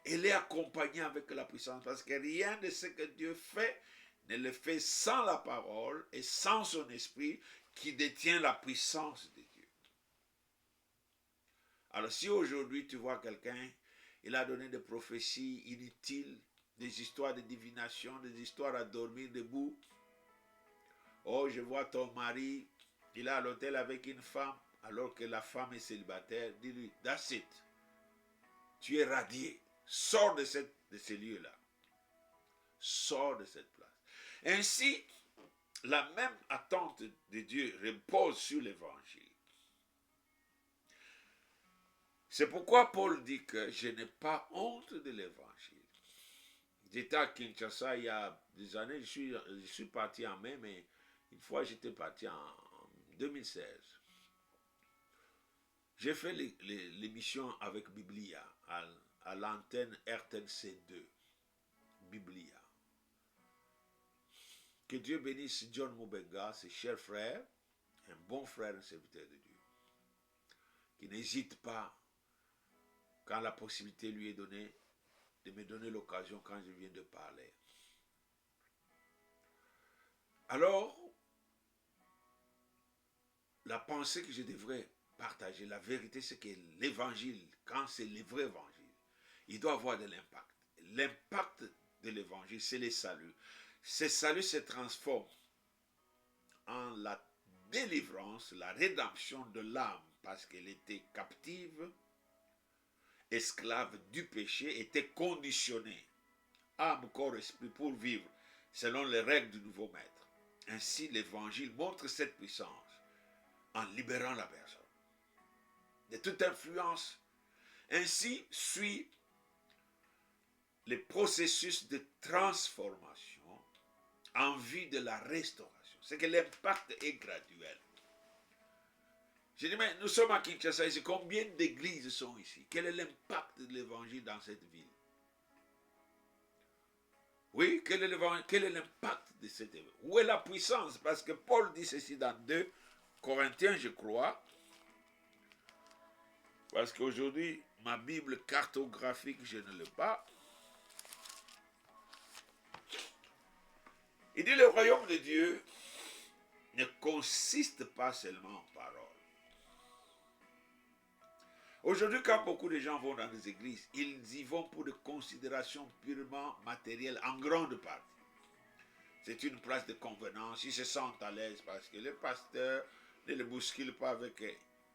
Elle est accompagnée avec la puissance parce que rien de ce que Dieu fait ne le fait sans la parole et sans son esprit qui détient la puissance de Dieu. Alors si aujourd'hui tu vois quelqu'un, il a donné des prophéties inutiles, des histoires de divination, des histoires à dormir debout. Oh, je vois ton mari, il est à l'hôtel avec une femme, alors que la femme est célibataire. Dis-lui, that's it. Tu es radié. Sors de ces lieux-là. Sors de cette place. Ainsi, la même attente de Dieu repose sur l'évangile. C'est pourquoi Paul dit que je n'ai pas honte de l'évangile. J'étais à Kinshasa il y a des années, je suis parti en mai, mais une fois j'étais parti en 2016. J'ai fait l'émission avec Biblia à l'antenne RTNC 2. Biblia. Que Dieu bénisse John Mubenga, ses chers frères, un bon frère, un serviteur de Dieu, qui n'hésite pas, quand la possibilité lui est donnée, de me donner l'occasion quand je viens de parler. Alors, la pensée que je devrais partager, la vérité, c'est que l'évangile, quand c'est le vrai évangile, il doit avoir de l'impact. L'impact de l'évangile, c'est le salut. Ce salut se transforme en la délivrance, la rédemption de l'âme, parce qu'elle était captive, esclave du péché, était conditionnée, âme, corps, esprit, pour vivre selon les règles du nouveau maître. Ainsi, l'évangile montre cette puissance en libérant la personne de toute influence. Ainsi suit le processus de transformation en vue de la restauration. C'est que l'impact est graduel. Je dis, mais nous sommes à Kinshasa ici. Combien d'églises sont ici? Quel est l'impact de l'évangile dans cette ville? Oui, quel est l'impact de cette évangile? Où est la puissance? Parce que Paul dit ceci dans 2 Corinthiens, je crois. Parce qu'aujourd'hui, ma Bible cartographique, je ne l'ai pas. Il dit, le royaume de Dieu ne consiste pas seulement en parole. Aujourd'hui, quand beaucoup de gens vont dans les églises, ils y vont pour des considérations purement matérielles, en grande partie. C'est une place de convenance, ils se sentent à l'aise parce que le pasteur ne le bouscule pas avec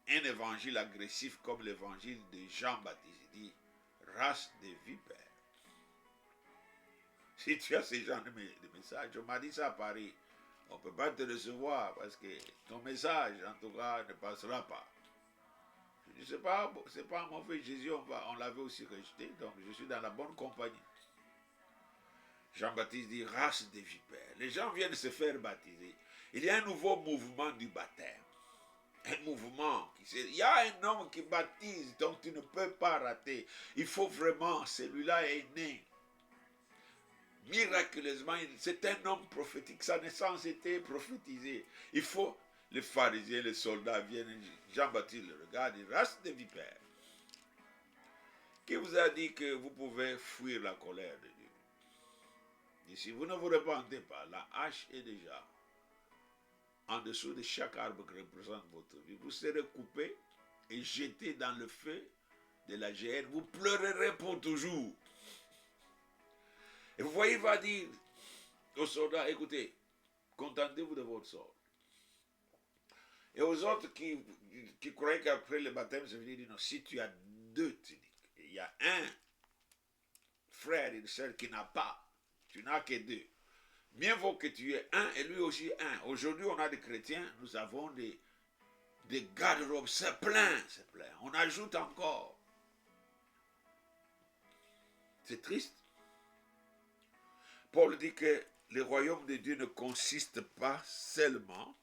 un évangile agressif comme l'évangile de Jean-Baptiste. Il dit, race de vipères. Si tu as ce genre de message, on m'a dit ça à Paris, on ne peut pas te recevoir parce que ton message, en tout cas, ne passera pas. Je dis, c'est pas mauvais, Jésus, on l'avait aussi rejeté, donc je suis dans la bonne compagnie. Jean-Baptiste dit, race des vipères. Les gens viennent se faire baptiser. Il y a un nouveau mouvement du baptême. Un mouvement. Il y a un homme qui baptise, donc tu ne peux pas rater. Il faut vraiment, celui-là est né. Miraculeusement, c'est un homme prophétique. Sa naissance était prophétisée. Il faut, les pharisiens, les soldats viennent, Jean-Baptiste le regarde, il race des vipères. Qui vous a dit que vous pouvez fuir la colère de Dieu? Et si vous ne vous repentez pas, la hache est déjà en dessous de chaque arbre qui représente votre vie. Vous serez coupé et jeté dans le feu de la géhenne. Vous pleurerez pour toujours. Et vous voyez, il va dire aux soldats, écoutez, contentez-vous de votre sort. Et aux autres qui croyaient qu'après le baptême, ça veut dire, non, si tu as 2 tuniques, il y a un frère et une sœur qui n'a pas, tu n'as que 2. Mieux vaut que tu aies un et lui aussi un. Aujourd'hui, on a des chrétiens, nous avons des garde-robes, c'est plein. On ajoute encore. C'est triste. Paul dit que le royaume de Dieu ne consiste pas seulement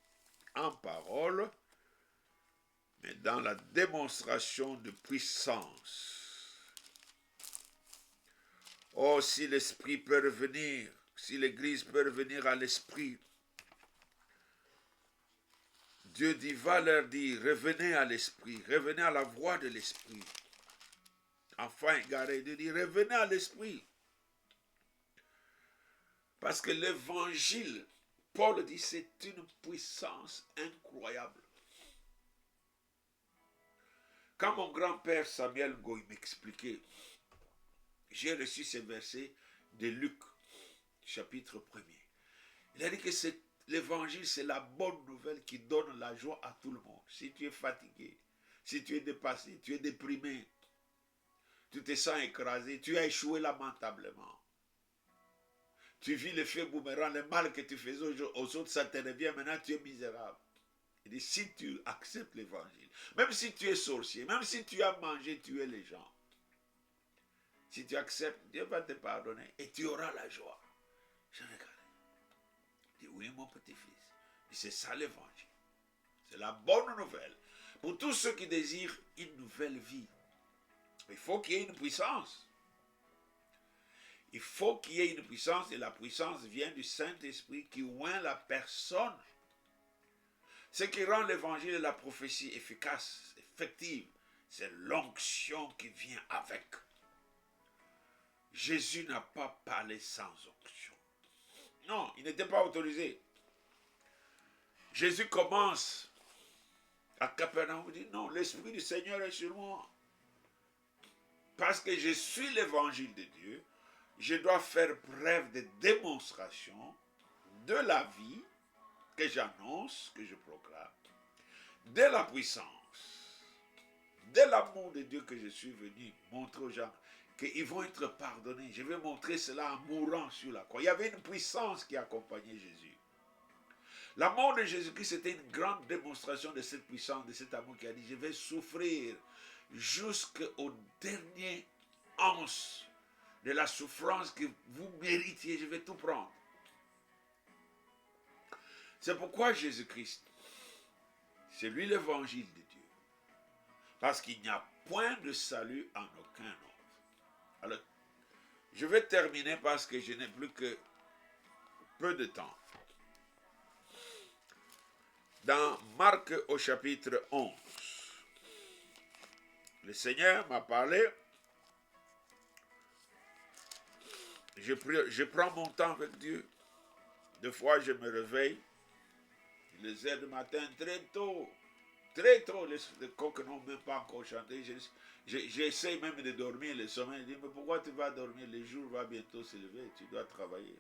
en parole, mais dans la démonstration de puissance. Oh, si l'esprit peut revenir, si l'église peut revenir à l'esprit Dieu dit, va leur dire, revenez à l'esprit, revenez à la voie de l'esprit. Enfant égaré, Dieu dit, revenez à l'esprit. Parce que l'évangile, Paul dit, c'est une puissance incroyable. Quand mon grand-père Samuel Ngoï m'expliquait, j'ai reçu ces versets de Luc, chapitre 1er. Il a dit que l'évangile, c'est la bonne nouvelle qui donne la joie à tout le monde. Si tu es fatigué, si tu es dépassé, tu es déprimé, tu te sens écrasé, tu as échoué lamentablement. Tu vis l'effet boomerang, le mal que tu faisais aux autres, ça te revient, maintenant tu es misérable. Il dit, si tu acceptes l'évangile, même si tu es sorcier, même si tu as mangé, tué les gens, si tu acceptes, Dieu va te pardonner et tu auras la joie. Je regarde. Il dit, oui, mon petit-fils. C'est ça l'évangile. C'est la bonne nouvelle. Pour tous ceux qui désirent une nouvelle vie, il faut qu'il y ait une puissance. Il faut qu'il y ait une puissance et la puissance vient du Saint-Esprit qui oint la personne. Ce qui rend l'évangile et la prophétie efficaces, effectives, c'est l'onction qui vient avec. Jésus n'a pas parlé sans onction. Non, il n'était pas autorisé. Jésus commence à Capernaum, il dit non, l'Esprit du Seigneur est sur moi. Parce que je suis l'évangile de Dieu, je dois faire preuve de démonstration de la vie que j'annonce, que je proclame, de la puissance, de l'amour de Dieu que je suis venu montrer aux gens qu'ils vont être pardonnés. Je vais montrer cela en mourant sur la croix. Il y avait une puissance qui accompagnait Jésus. La mort de Jésus-Christ, c'était une grande démonstration de cette puissance, de cet amour qui a dit, je vais souffrir jusqu'au dernier once de la souffrance que vous méritiez, je vais tout prendre. C'est pourquoi Jésus-Christ, c'est lui l'évangile de Dieu. Parce qu'il n'y a point de salut en aucun autre. Alors, je vais terminer parce que je n'ai plus que peu de temps. Dans Marc au chapitre 11, le Seigneur m'a parlé. Je prends mon temps avec Dieu. Des fois, je me réveille les heures du matin très tôt. Très tôt, les coqs n'ont même pas encore chanté. J'essaie même de dormir le sommeil. Je dis, mais pourquoi tu vas dormir? Le jour va bientôt se lever, tu dois travailler.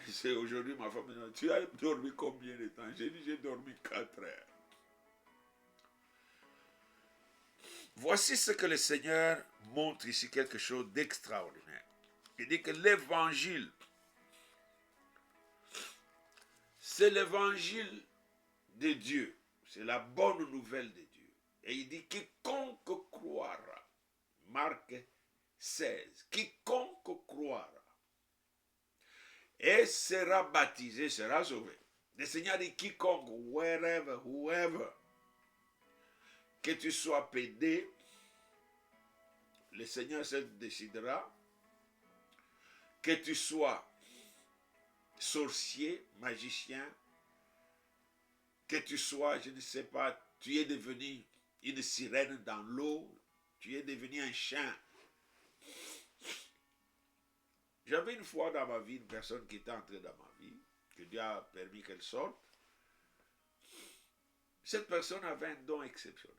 C'est aujourd'hui, ma femme me dit, tu as dormi combien de temps? J'ai dit, j'ai dormi 4 heures. Voici ce que le Seigneur montre ici, quelque chose d'extraordinaire. Il dit que l'évangile, c'est l'évangile de Dieu. C'est la bonne nouvelle de Dieu. Et il dit, quiconque croira, Marc 16, quiconque croira et sera baptisé, sera sauvé. Le Seigneur dit, quiconque, wherever, whoever, que tu sois pédé, le Seigneur se décidera, que tu sois sorcier, magicien, que tu sois, je ne sais pas, tu es devenu une sirène dans l'eau, tu es devenu un chien. J'avais une fois dans ma vie une personne qui était entrée dans ma vie, que Dieu a permis qu'elle sorte. Cette personne avait un don exceptionnel.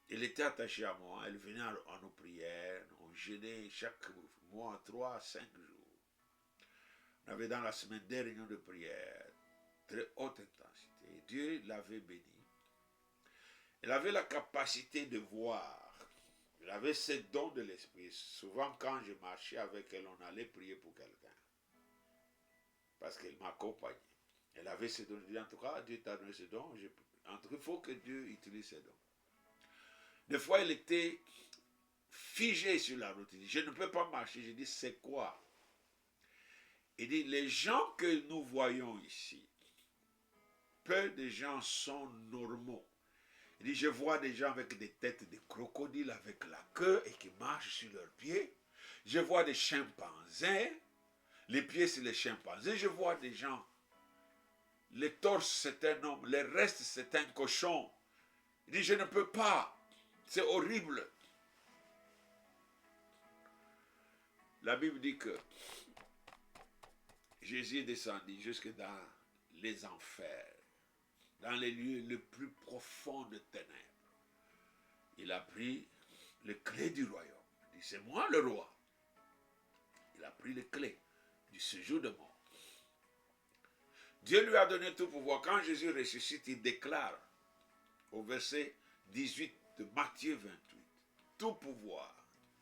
Elle était attachée à moi, elle venait à nos prières, on jeûnait chaque mois 3 à 5 jours. On avait dans la semaine des réunions de prière, très haute intensité. Dieu l'avait bénie. Elle avait la capacité de voir. Elle avait ce don de l'esprit. Souvent, quand je marchais avec elle, on allait prier pour quelqu'un. Parce qu'elle m'accompagnait. Elle avait ce don. Je dis, en tout cas, Dieu t'a donné ce don. En tout cas, il faut que Dieu utilise ce don. Des fois, elle était figée sur la route. Il dit, je ne peux pas marcher. Je dis, c'est quoi? Il dit, les gens que nous voyons ici, peu de gens sont normaux. Il dit, je vois des gens avec des têtes de crocodiles, avec la queue et qui marchent sur leurs pieds. Je vois des chimpanzés, les pieds sur les chimpanzés. Je vois des gens le torse c'est un homme, le reste c'est un cochon. Il dit, je ne peux pas, c'est horrible. La Bible dit que Jésus est descendu jusque dans les enfers, dans les lieux les plus profonds de ténèbres. Il a pris les clés du royaume. Il dit, c'est moi le roi. Il a pris les clés du séjour de mort. Dieu lui a donné tout pouvoir. Quand Jésus ressuscite, il déclare au verset 18 de Matthieu 28, tout pouvoir,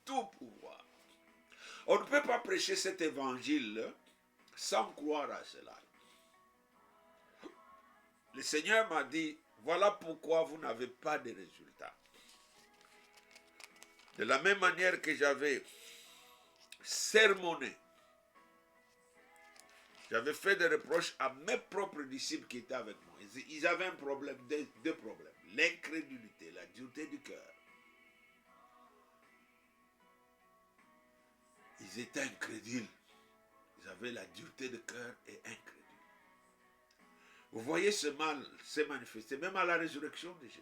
tout pouvoir. On ne peut pas prêcher cet évangile sans croire à cela. Le Seigneur m'a dit, voilà pourquoi vous n'avez pas de résultats. De la même manière que j'avais sermonné, j'avais fait des reproches à mes propres disciples qui étaient avec moi. Ils avaient un problème, deux problèmes. L'incrédulité, la dureté du cœur. Ils étaient incrédules. Ils avaient la dureté de cœur et incrédules. Vous voyez ce mal s'est manifesté même à la résurrection de Jésus.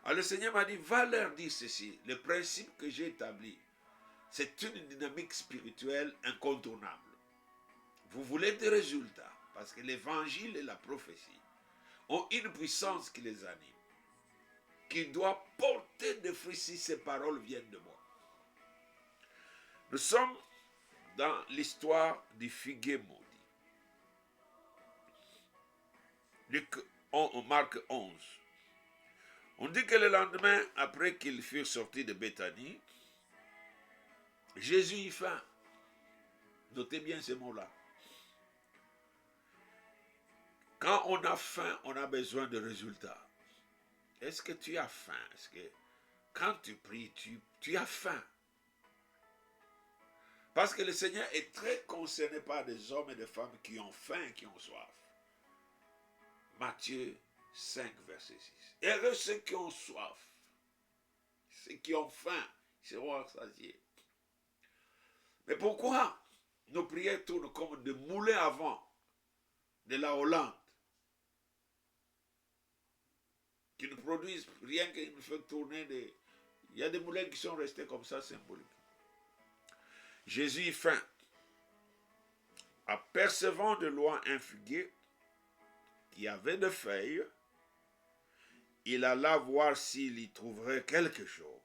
Alors le Seigneur m'a dit, va leur dire ceci. Le principe que j'ai établi, c'est une dynamique spirituelle incontournable. Vous voulez des résultats, parce que l'évangile et la prophétie ont une puissance qui les anime, qui doit porter des fruits si ces paroles viennent de moi. Nous sommes dans l'histoire du figuier maudit. Marc 11. On dit que le lendemain, après qu'ils furent sortis de Béthanie, Jésus eut faim. Notez bien ces mots-là. Quand on a faim, on a besoin de résultats. Est-ce que tu as faim? Est-ce que quand tu pries, tu as faim? Parce que le Seigneur est très concerné par des hommes et des femmes qui ont faim et qui ont soif. Matthieu 5, verset 6. Heureux ceux qui ont soif, ceux qui ont faim, seront rassasiés. Mais pourquoi nos prières tournent comme des moulins à vent de la Hollande, qui ne produisent rien qui nous fait tourner des... Il y a des moulins qui sont restés comme ça, symboliques. Jésus faim, apercevant de loin un figuier qui avait de feuilles, il alla voir s'il y trouverait quelque chose.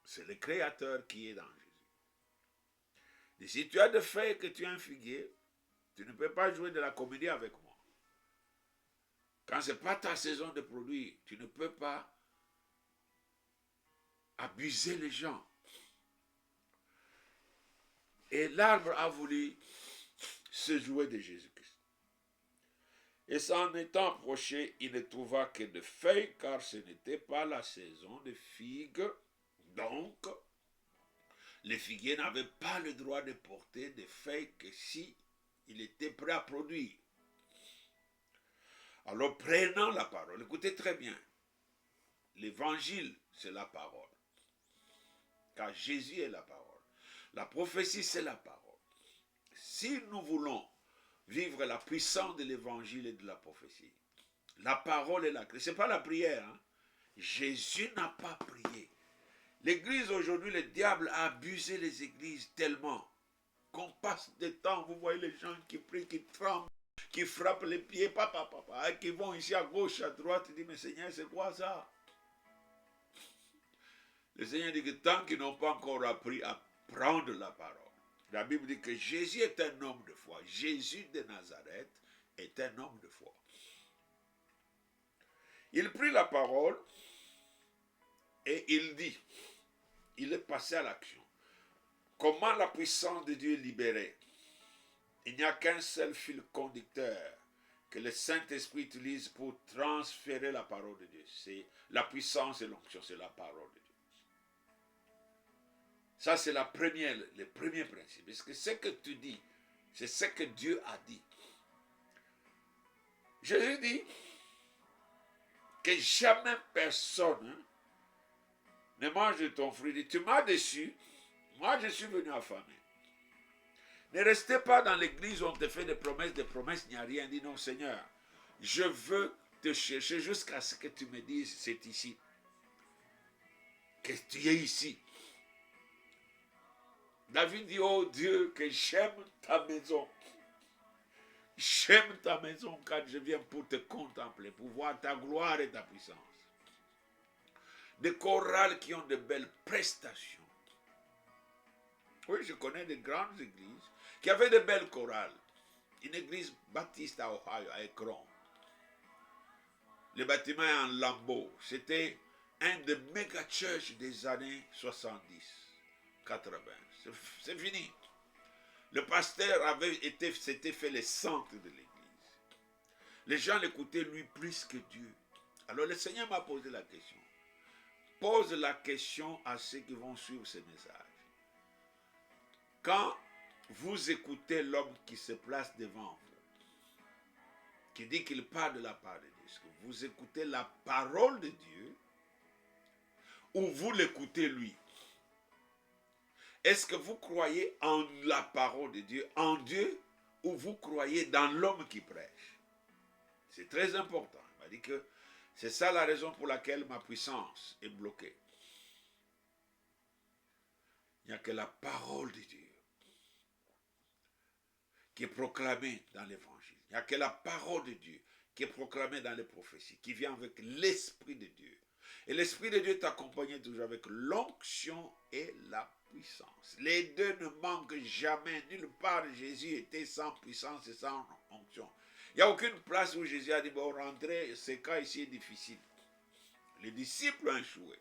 C'est le Créateur qui est dans Jésus. Et si tu as de feuilles que tu as un figuier, tu ne peux pas jouer de la comédie avec moi. Quand ce n'est pas ta saison de produire, tu ne peux pas abuser les gens. Et l'arbre a voulu se jouer de Jésus-Christ. Et s'en étant approché, il ne trouva que de feuilles, car ce n'était pas la saison de figues. Donc, les figuiers n'avaient pas le droit de porter des feuilles que si il était prêt à produire. Alors, prenant la parole, écoutez très bien, l'évangile, c'est la parole. Car Jésus est la parole. La prophétie, c'est la parole. Si nous voulons vivre la puissance de l'évangile et de la prophétie, la parole et la prière, ce n'est pas la prière. Hein? Jésus n'a pas prié. L'église aujourd'hui, le diable a abusé les églises tellement qu'on passe des temps, vous voyez les gens qui prient, qui tremblent, qui frappent les pieds, papa, qui vont ici à gauche, à droite, ils disent, mais Seigneur, c'est quoi ça? Le Seigneur dit que tant qu'ils n'ont pas encore appris à prendre la parole, la Bible dit que Jésus est un homme de foi. Jésus de Nazareth est un homme de foi. Il prit la parole et il dit, il est passé à l'action. Comment la puissance de Dieu est libérée? Il n'y a qu'un seul fil conducteur que le Saint-Esprit utilise pour transférer la parole de Dieu. C'est la puissance et l'onction, c'est la parole de Dieu. Ça, c'est le premier principe. Parce que ce que tu dis, c'est ce que Dieu a dit. Jésus dit que jamais personne ne mange de ton fruit. Tu m'as déçu, moi je suis venu affamer. Ne restez pas dans l'église où on te fait des promesses, il n'y a rien. Dis non, Seigneur, je veux te chercher jusqu'à ce que tu me dises, c'est ici. Que tu es ici. David dit, oh Dieu, que j'aime ta maison. J'aime ta maison quand je viens pour te contempler, pour voir ta gloire et ta puissance. Des chorales qui ont de belles prestations. Oui, je connais de grandes églises qui avaient de belles chorales. Une église baptiste à Ohio, à Akron. Le bâtiment est en lambeaux. C'était un des méga churches des années 70, 80. C'est fini. Le pasteur s'était fait le centre de l'église. Les gens l'écoutaient lui plus que Dieu. Alors le Seigneur m'a posé la question. Pose la question à ceux qui vont suivre ce message. Quand vous écoutez l'homme qui se place devant vous, qui dit qu'il parle de la part de Dieu, est-ce que vous écoutez la parole de Dieu ou vous l'écoutez lui? Est-ce que vous croyez en la parole de Dieu, en Dieu, ou vous croyez dans l'homme qui prêche? C'est très important. Il m'a dit que c'est ça la raison pour laquelle ma puissance est bloquée. Il n'y a que la parole de Dieu qui est proclamée dans l'évangile. Il n'y a que la parole de Dieu qui est proclamée dans les prophéties, qui vient avec l'Esprit de Dieu. Et l'Esprit de Dieu est accompagné toujours avec l'onction et la puissance. Les deux ne manquent jamais. Nulle part Jésus était sans puissance et sans onction. Il n'y a aucune place où Jésus a dit, bon, rentrez, ce cas ici est difficile. Les disciples ont échoué.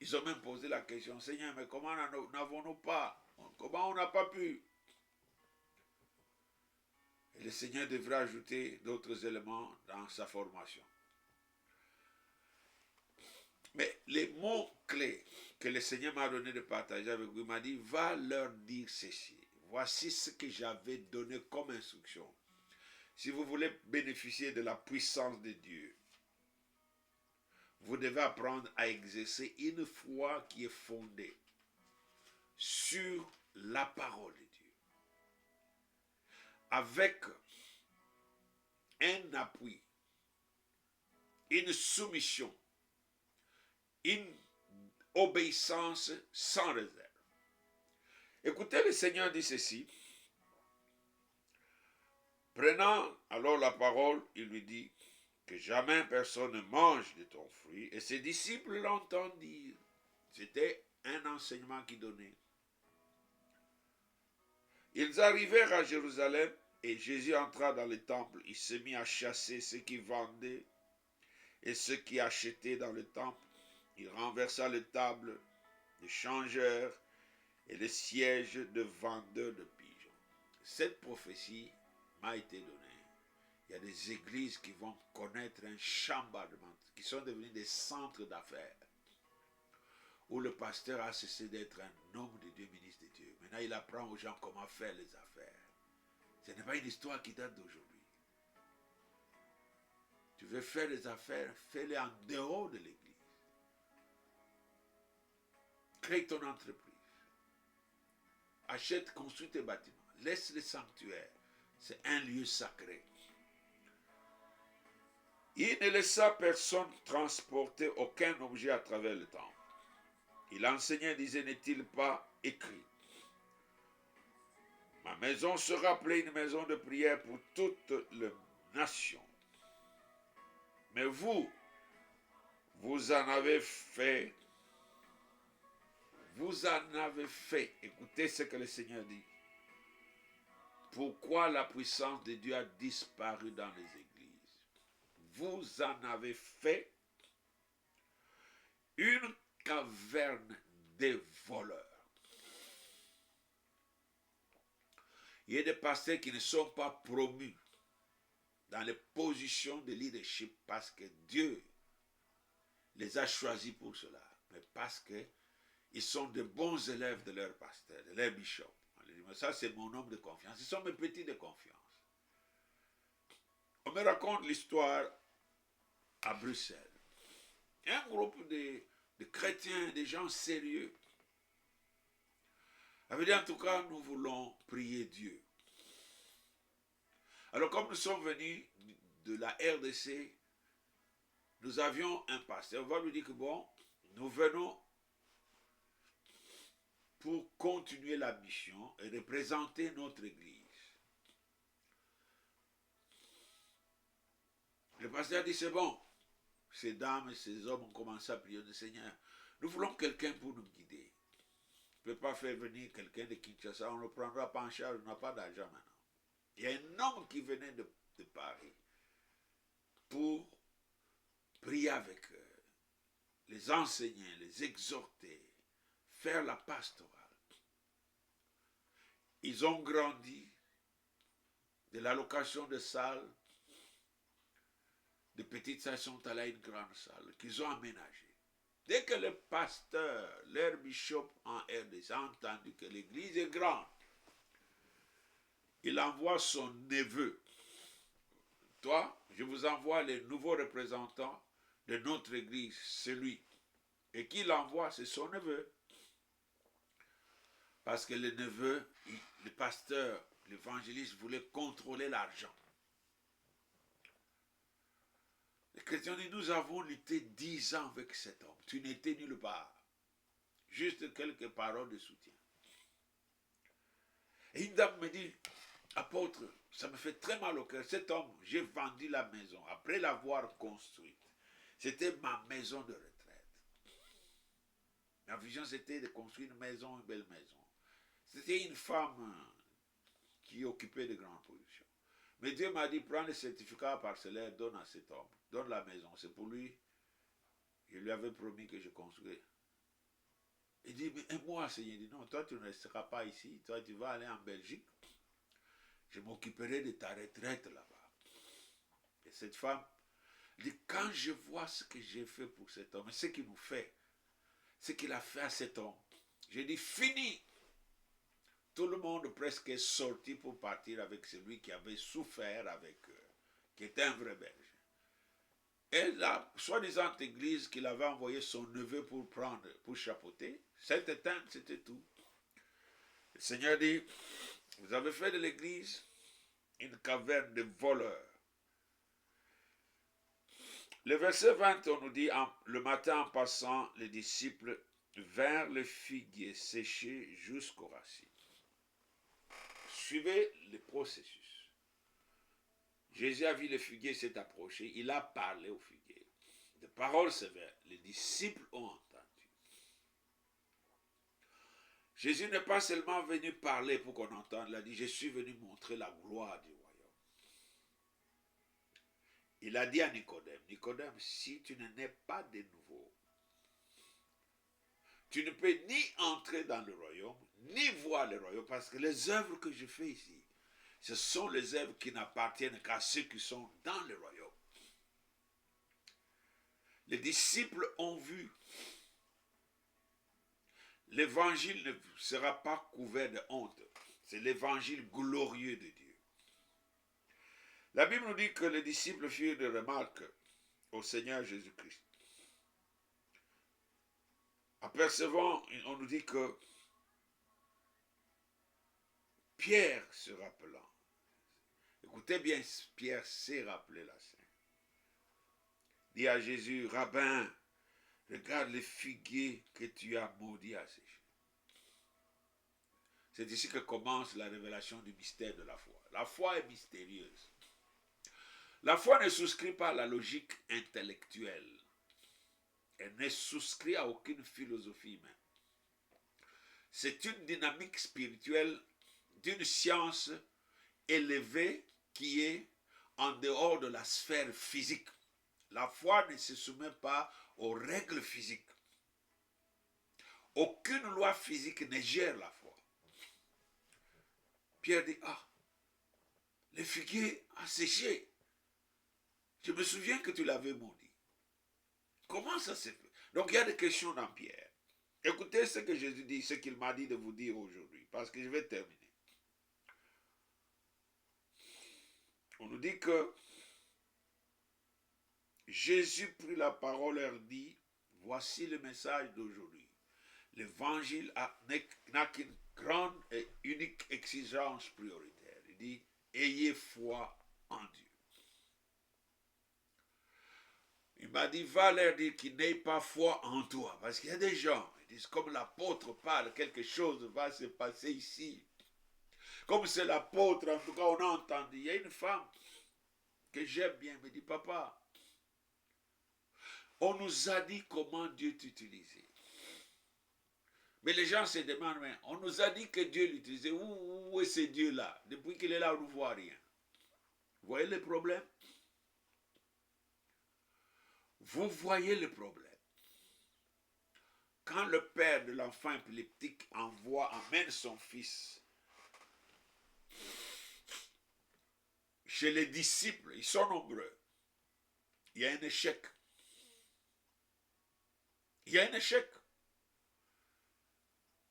Ils ont même posé la question, Seigneur, mais comment n'avons-nous pas? Comment on n'a pas pu? Et le Seigneur devrait ajouter d'autres éléments dans sa formation. Mais les mots clés que le Seigneur m'a donné de partager avec vous, il m'a dit, va leur dire ceci. Voici ce que j'avais donné comme instruction. Si vous voulez bénéficier de la puissance de Dieu, vous devez apprendre à exercer une foi qui est fondée sur la parole de Dieu. Avec un appui, une soumission, une obéissance sans réserve. Écoutez, le Seigneur dit ceci. Prenant alors la parole, il lui dit que jamais personne ne mange de ton fruit. Et ses disciples l'entendirent. C'était un enseignement qu'il donnait. Ils arrivèrent à Jérusalem et Jésus entra dans le temple. Il se mit à chasser ceux qui vendaient et ceux qui achetaient dans le temple. Il renversa les tables des changeurs et les sièges de vendeurs de pigeons. Cette prophétie m'a été donnée. Il y a des églises qui vont connaître un chambardement, qui sont devenus des centres d'affaires, où le pasteur a cessé d'être un homme de Dieu, ministre de Dieu. Maintenant, il apprend aux gens comment faire les affaires. Ce n'est pas une histoire qui date d'aujourd'hui. Tu veux faire les affaires, fais-les en dehors de l'église. Crée ton entreprise. Achète, construis tes bâtiments. Laisse les sanctuaires. C'est un lieu sacré. Il ne laissa personne transporter aucun objet à travers le temple. Il enseignait, disait, n'est-il pas écrit? Ma maison sera appelée une maison de prière pour toutes les nations. Mais vous en avez fait. Vous en avez fait. Écoutez ce que le Seigneur dit. Pourquoi la puissance de Dieu a disparu dans les églises? Vous en avez fait une caverne des voleurs. Il y a des pasteurs qui ne sont pas promus dans les positions de leadership parce que Dieu les a choisis pour cela, mais parce qu'ils sont de bons élèves de leur pasteur, de leur bishop. On dit, mais ça c'est mon homme de confiance, ils sont mes petits de confiance. On me raconte l'histoire à Bruxelles. Un groupe de chrétiens, des gens sérieux, Ça veut dire, en tout cas, nous voulons prier Dieu. Alors, comme nous sommes venus de la RDC, nous avions un pasteur. On va lui dire que bon, nous venons pour continuer la mission et représenter notre Église. Le pasteur a dit, c'est bon. Ces dames et ces hommes ont commencé à prier le Seigneur. Nous voulons quelqu'un pour nous guider. On ne peut pas faire venir quelqu'un de Kinshasa, on ne le prendra pas en charge, on n'a pas d'argent maintenant. Il y a un homme qui venait de Paris pour prier avec eux, les enseigner, les exhorter, faire la pastorale. Ils ont grandi de la location de salles, de petites salles sont allées à une grande salle qu'ils ont aménagée. Dès que le pasteur, leur bishop en RDC a entendu que l'église est grande, il envoie son neveu. Toi, je vous envoie les nouveaux représentants de notre église, celui. Et qui l'envoie, c'est son neveu. Parce que le neveu, le pasteur, l'évangéliste voulait contrôler l'argent. Les chrétiens disent, nous avons lutté 10 ans avec cet homme. Tu n'étais nulle part. Juste quelques paroles de soutien. Et une dame me dit, apôtre, ça me fait très mal au cœur. Cet homme, j'ai vendu la maison après l'avoir construite. C'était ma maison de retraite. Ma vision, c'était de construire une maison, une belle maison. C'était une femme qui occupait de grandes positions. Mais Dieu m'a dit, prends le certificat parcellaire, donne à cet homme. Donne la maison. C'est pour lui. Je lui avais promis que je construirais. Il dit, mais moi, Seigneur, il dit, non, toi, tu ne resteras pas ici. Toi, tu vas aller en Belgique. Je m'occuperai de ta retraite là-bas. Et cette femme dit, quand je vois ce que j'ai fait pour cet homme, ce qu'il nous fait, ce qu'il a fait à cet homme, j'ai dit, fini. Tout le monde presque est sorti pour partir avec celui qui avait souffert avec eux, qui était un vrai Belge. Et la soi-disant église qu'il avait envoyé son neveu pour prendre, pour chapeauter, cette éteinte, c'était tout. Le Seigneur dit, vous avez fait de l'église une caverne de voleurs. Le verset 20, on nous dit, le matin en passant, les disciples vinrent le figuier séché jusqu'aux racines. Suivez le processus. Jésus a vu le figuier s'est approché, il a parlé au figuier. De paroles sévères, les disciples ont entendu. Jésus n'est pas seulement venu parler pour qu'on entende, il a dit, je suis venu montrer la gloire du royaume. Il a dit à Nicodème, Nicodème, si tu ne nais pas de nouveau, tu ne peux ni entrer dans le royaume, ni voir le royaume, parce que les œuvres que je fais ici, ce sont les œuvres qui n'appartiennent qu'à ceux qui sont dans le royaume. Les disciples ont vu. L'évangile ne sera pas couvert de honte. C'est l'évangile glorieux de Dieu. La Bible nous dit que les disciples firent des remarques au Seigneur Jésus-Christ. Apercevant, on nous dit que Pierre se rappelant. Écoutez bien, Pierre s'est rappelé la scène. Dit à Jésus, Rabbin, regarde les figuiers que tu as maudits à sécher. C'est ici que commence la révélation du mystère de la foi. La foi est mystérieuse. La foi ne souscrit pas à la logique intellectuelle. Elle ne souscrit à aucune philosophie humaine. C'est une dynamique spirituelle d'une science élevée qui est en dehors de la sphère physique. La foi ne se soumet pas aux règles physiques. Aucune loi physique ne gère la foi. Pierre dit, le figuier a séché. Je me souviens que tu l'avais maudit. Comment ça s'est fait? Donc il y a des questions dans Pierre. Écoutez ce que Jésus dit, ce qu'il m'a dit de vous dire aujourd'hui, parce que je vais terminer. On nous dit que Jésus prit la parole et leur dit, voici le message d'aujourd'hui. l'évangile n'a qu'une grande et unique exigence prioritaire. Il dit, ayez foi en Dieu. Il m'a dit, va leur dire qu'ils n'aient pas foi en toi. Parce qu'il y a des gens, ils disent, comme l'apôtre parle, quelque chose va se passer ici. Comme c'est l'apôtre, en tout cas, on a entendu. Il y a une femme que j'aime bien, elle me dit, papa, on nous a dit comment Dieu t'utilisait. Mais les gens se demandent, mais on nous a dit que Dieu l'utilisait. Où est ce Dieu-là? Depuis qu'il est là, on ne voit rien. Vous voyez le problème? Vous voyez le problème. Quand le père de l'enfant épileptique amène son fils chez les disciples, ils sont nombreux, il y a un échec. Il y a un échec.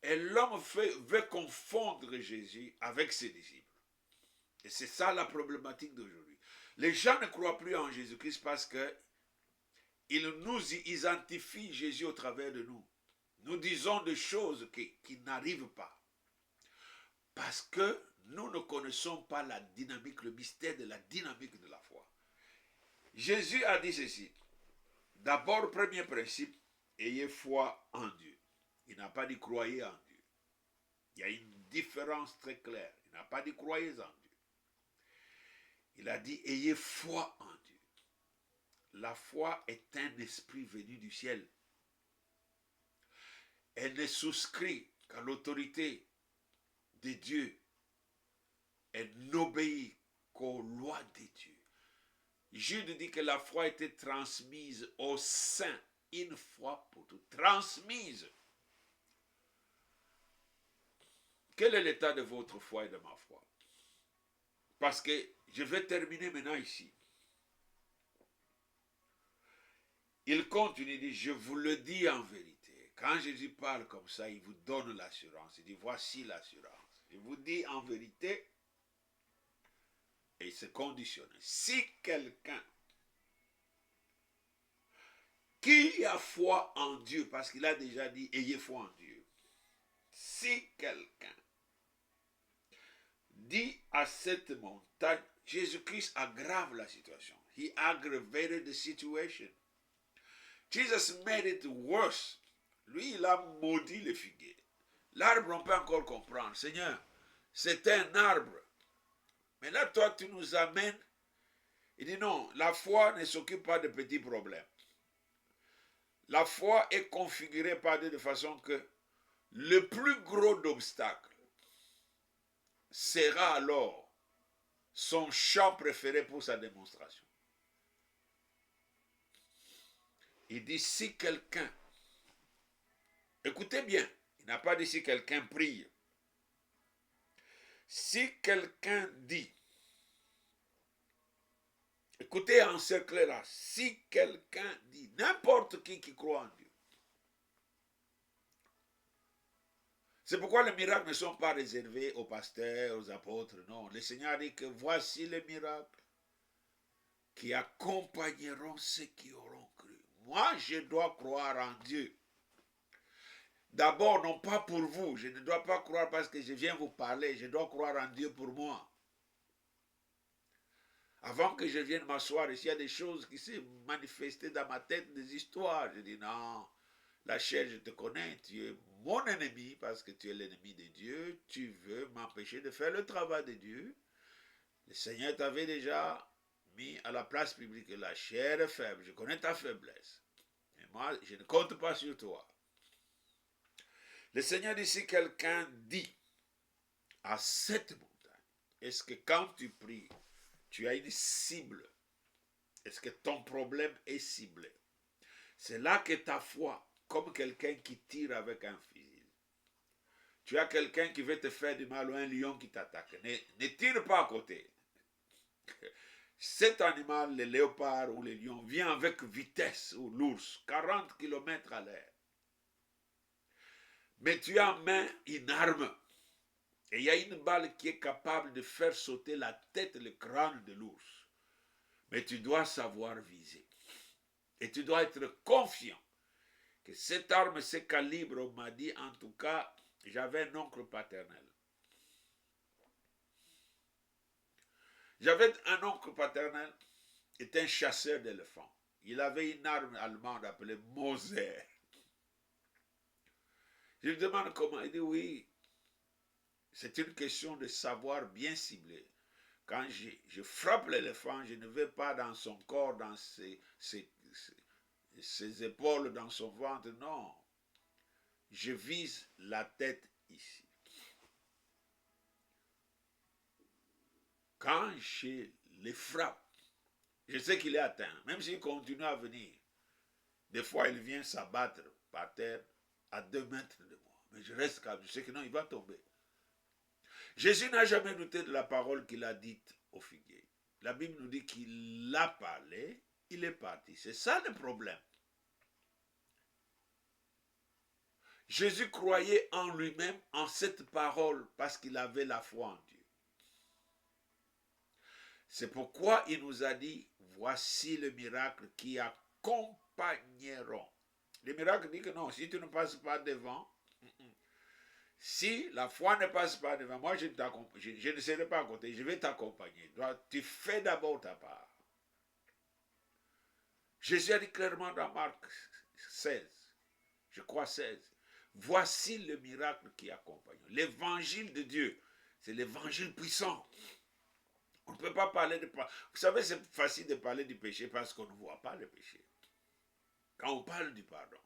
Et l'homme veut confondre Jésus avec ses disciples. Et c'est ça la problématique d'aujourd'hui. Les gens ne croient plus en Jésus-Christ parce qu'ils nous identifient Jésus au travers de nous. Nous disons des choses qui n'arrivent pas. Parce que nous ne connaissons pas la dynamique, le mystère de la dynamique de la foi. Jésus a dit ceci. D'abord, premier principe, ayez foi en Dieu. Il n'a pas dit croyez en Dieu. Il y a une différence très claire. Il n'a pas dit croyez en Dieu. Il a dit ayez foi en Dieu. La foi est un esprit venu du ciel. Elle ne souscrit qu'à l'autorité de Dieu. Elle n'obéit qu'aux lois de Dieu. Jude dit que la foi a été transmise aux saints une fois pour toutes. Transmise. Quel est l'état de votre foi et de ma foi? Parce que je vais terminer maintenant ici. Il continue, il dit, je vous le dis en vérité. Quand Jésus parle comme ça, il vous donne l'assurance. Il dit, voici l'assurance. Il vous dit en vérité, et il se conditionne. Si quelqu'un qui a foi en Dieu, parce qu'il a déjà dit, ayez foi en Dieu. Si quelqu'un dit à cette montagne, Jésus-Christ aggrave la situation. He aggravated the situation. Jesus made it worse. Lui, il a maudit le figuier. L'arbre, on peut encore comprendre. Seigneur, c'est un arbre. Mais là, toi, tu nous amènes. Il dit non, la foi ne s'occupe pas de petits problèmes. La foi est configurée par Dieu de façon que le plus gros d'obstacles sera alors son champ préféré pour sa démonstration. Il dit si quelqu'un, écoutez bien, il n'a pas dit si quelqu'un prie. Si quelqu'un dit, écoutez en ce clair-là, si quelqu'un dit, n'importe qui croit en Dieu. C'est pourquoi les miracles ne sont pas réservés aux pasteurs, aux apôtres, non. Le Seigneur dit que voici les miracles qui accompagneront ceux qui auront cru. Moi, je dois croire en Dieu. D'abord, non pas pour vous. Je ne dois pas croire parce que je viens vous parler. Je dois croire en Dieu pour moi. Avant que je vienne m'asseoir ici, il y a des choses qui se manifestaient dans ma tête, des histoires. Je dis non, la chair, je te connais. Tu es mon ennemi parce que tu es l'ennemi de Dieu. Tu veux m'empêcher de faire le travail de Dieu. Le Seigneur t'avait déjà mis à la place publique. La chair est faible. Je connais ta faiblesse. Et moi, je ne compte pas sur toi. Le Seigneur dit, si quelqu'un dit à cette montagne, est-ce que quand tu pries, tu as une cible? Est-ce que ton problème est ciblé? C'est là que ta foi, comme quelqu'un qui tire avec un fusil. Tu as quelqu'un qui veut te faire du mal ou un lion qui t'attaque. Ne tire pas à côté. Cet animal, le léopard ou le lion, vient avec vitesse, ou l'ours, 40 km à l'heure. Mais tu as en main une arme. Et il y a une balle qui est capable de faire sauter la tête, le crâne de l'ours. Mais tu dois savoir viser. Et tu dois être confiant que cette arme, ce calibre, on m'a dit, en tout cas, j'avais un oncle paternel. J'avais un oncle paternel, qui était un chasseur d'éléphants. Il avait une arme allemande appelée Moser. Je lui demande comment. Il dit oui, c'est une question de savoir bien cibler. Quand je frappe l'éléphant, je ne vais pas dans son corps, dans ses épaules, dans son ventre. Non. Je vise la tête ici. Quand je les frappe, je sais qu'il est atteint. Même s'il continue à venir, des fois il vient s'abattre par terre à 2 mètres de moi. Mais je reste calme. Je sais que non, il va tomber. Jésus n'a jamais douté de la parole qu'il a dite au figuier. La Bible nous dit qu'il a parlé, il est parti. C'est ça le problème. Jésus croyait en lui-même, en cette parole, parce qu'il avait la foi en Dieu. C'est pourquoi il nous a dit, voici le miracle qui accompagneront. Le miracle dit que non, si tu ne passes pas devant, si la foi ne passe pas devant, moi je ne serai pas à côté, je vais t'accompagner. Tu fais d'abord ta part. Jésus a dit clairement dans Marc 16, je crois 16, voici le miracle qui accompagne. L'évangile de Dieu, c'est l'évangile puissant. On ne peut pas parler de... Vous savez, c'est facile de parler du péché parce qu'on ne voit pas le péché. Quand on parle du pardon.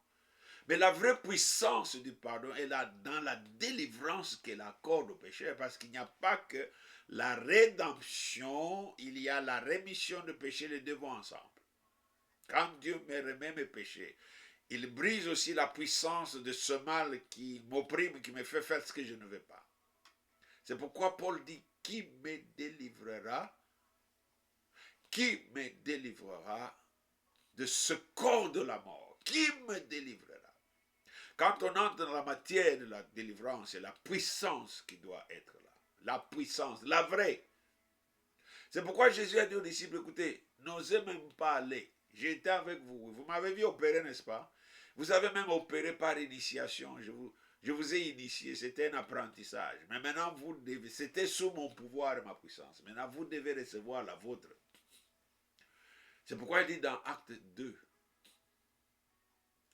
Mais la vraie puissance du pardon est là dans la délivrance qu'elle accorde au péché, parce qu'il n'y a pas que la rédemption, il y a la rémission de péché, les deux vont ensemble. Quand Dieu me remet mes péchés, il brise aussi la puissance de ce mal qui m'opprime, qui me fait faire ce que je ne veux pas. C'est pourquoi Paul dit, qui me délivrera de ce corps de la mort? Qui me délivrera? Quand on entre dans la matière de la délivrance, c'est la puissance qui doit être là. La puissance, la vraie. C'est pourquoi Jésus a dit aux disciples, écoutez, n'osez même pas aller. J'étais avec vous. Vous m'avez vu opérer, n'est-ce pas? Vous avez même opéré par initiation. Je vous ai initié. C'était un apprentissage. Mais maintenant, vous devez, c'était sous mon pouvoir et ma puissance. Maintenant, vous devez recevoir la vôtre. C'est pourquoi il dit dans Acte 2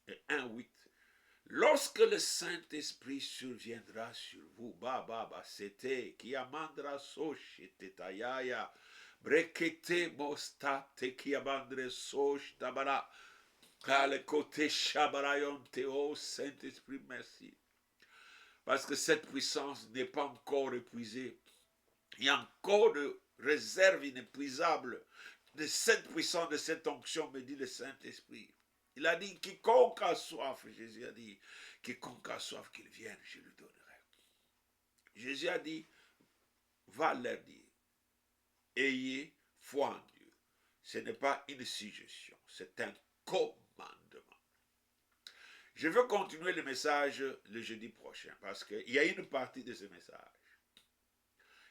et 1:8. Lorsque le Saint-Esprit surviendra sur vous, c'était qui amandra soche tetayaya, brekete mostate qui amandre soche tabara, kale kote shabarayon teo, Saint-Esprit, merci. Parce que cette puissance n'est pas encore épuisée. Il y a encore de réserves inépuisables de cette puissance, de cette onction, me dit le Saint-Esprit. Il a dit, quiconque a soif, Jésus a dit, quiconque a soif, qu'il vienne, je lui donnerai. Jésus a dit, va leur dire, ayez foi en Dieu. Ce n'est pas une suggestion, c'est un commandement. Je veux continuer le message le jeudi prochain, parce qu'il y a une partie de ce message.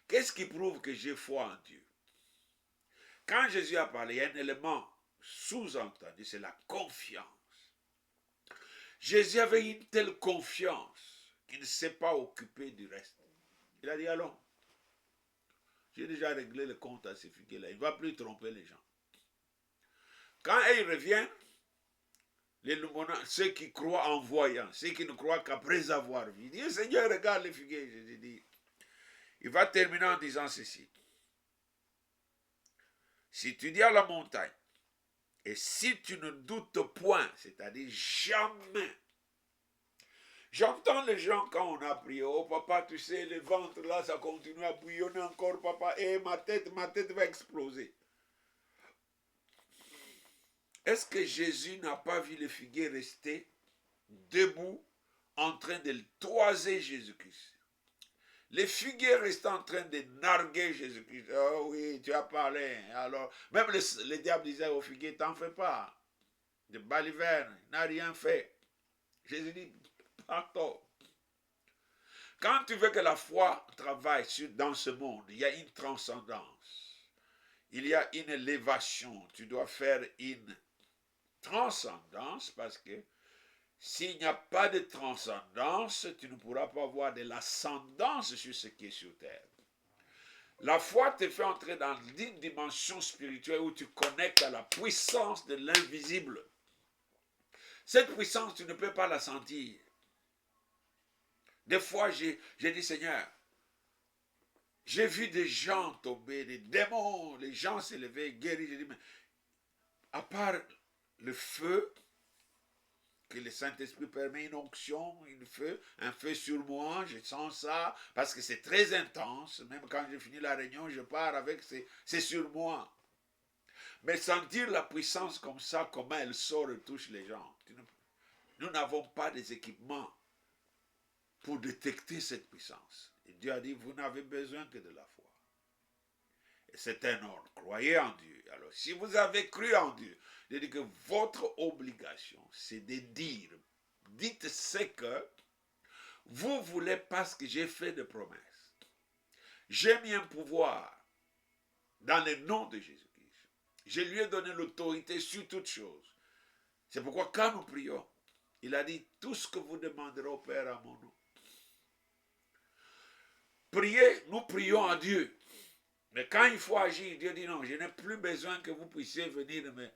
Qu'est-ce qui prouve que j'ai foi en Dieu? Quand Jésus a parlé, il y a un élément sous-entendu, c'est la confiance. Jésus avait une telle confiance qu'il ne s'est pas occupé du reste. Il a dit, allons, j'ai déjà réglé le compte à ces figues-là, il ne va plus tromper les gens. Quand il revient, ceux qui croient en voyant, ceux qui ne croient qu'après avoir vu, il dit, Seigneur, regarde les figuiers. Jésus dit, il va terminer en disant ceci. Si tu dis à la montagne, et si tu ne doutes point, c'est-à-dire jamais. J'entends les gens quand on a prié, oh papa, tu sais, le ventre là, ça continue à bouillonner encore, papa, et ma tête va exploser. Est-ce que Jésus n'a pas vu les figuiers rester debout, en train de toiser Jésus-Christ? Les figuiers restaient en train de narguer Jésus-Christ. Oh oui, tu as parlé. Alors, même le diable disait aux figuiers, t'en fais pas. De baliverne, n'a rien fait. Jésus dit, pardon. Quand tu veux que la foi travaille dans ce monde, il y a une transcendance. Il y a une élévation. Tu dois faire une transcendance parce que S'il n'y a pas de transcendance, tu ne pourras pas avoir de l'ascendance sur ce qui est sur terre. La foi te fait entrer dans une dimension spirituelle où tu connectes à la puissance de l'invisible. Cette puissance, tu ne peux pas la sentir. Des fois, j'ai dit, Seigneur, j'ai vu des gens tomber, des démons, les gens s'élever, guéris. J'ai dit, mais à part le feu, que le Saint-Esprit permet une onction, un feu sur moi, je sens ça, parce que c'est très intense. Même quand j'ai fini la réunion, je pars avec, c'est sur moi. Mais sentir la puissance comme ça, comment elle sort et touche les gens. Nous n'avons pas des équipements pour détecter cette puissance. Et Dieu a dit, vous n'avez besoin que de la foi. Et c'est un ordre. Croyez en Dieu. Alors, si vous avez cru en Dieu, je dis que votre obligation, c'est de dire, dites ce que vous voulez parce que j'ai fait des promesses. J'ai mis un pouvoir dans le nom de Jésus-Christ. Je lui ai donné l'autorité sur toutes choses. C'est pourquoi quand nous prions, il a dit, tout ce que vous demanderez au Père à mon nom. Priez, nous prions à Dieu. Mais quand il faut agir, Dieu dit non, je n'ai plus besoin que vous puissiez venir. Mais,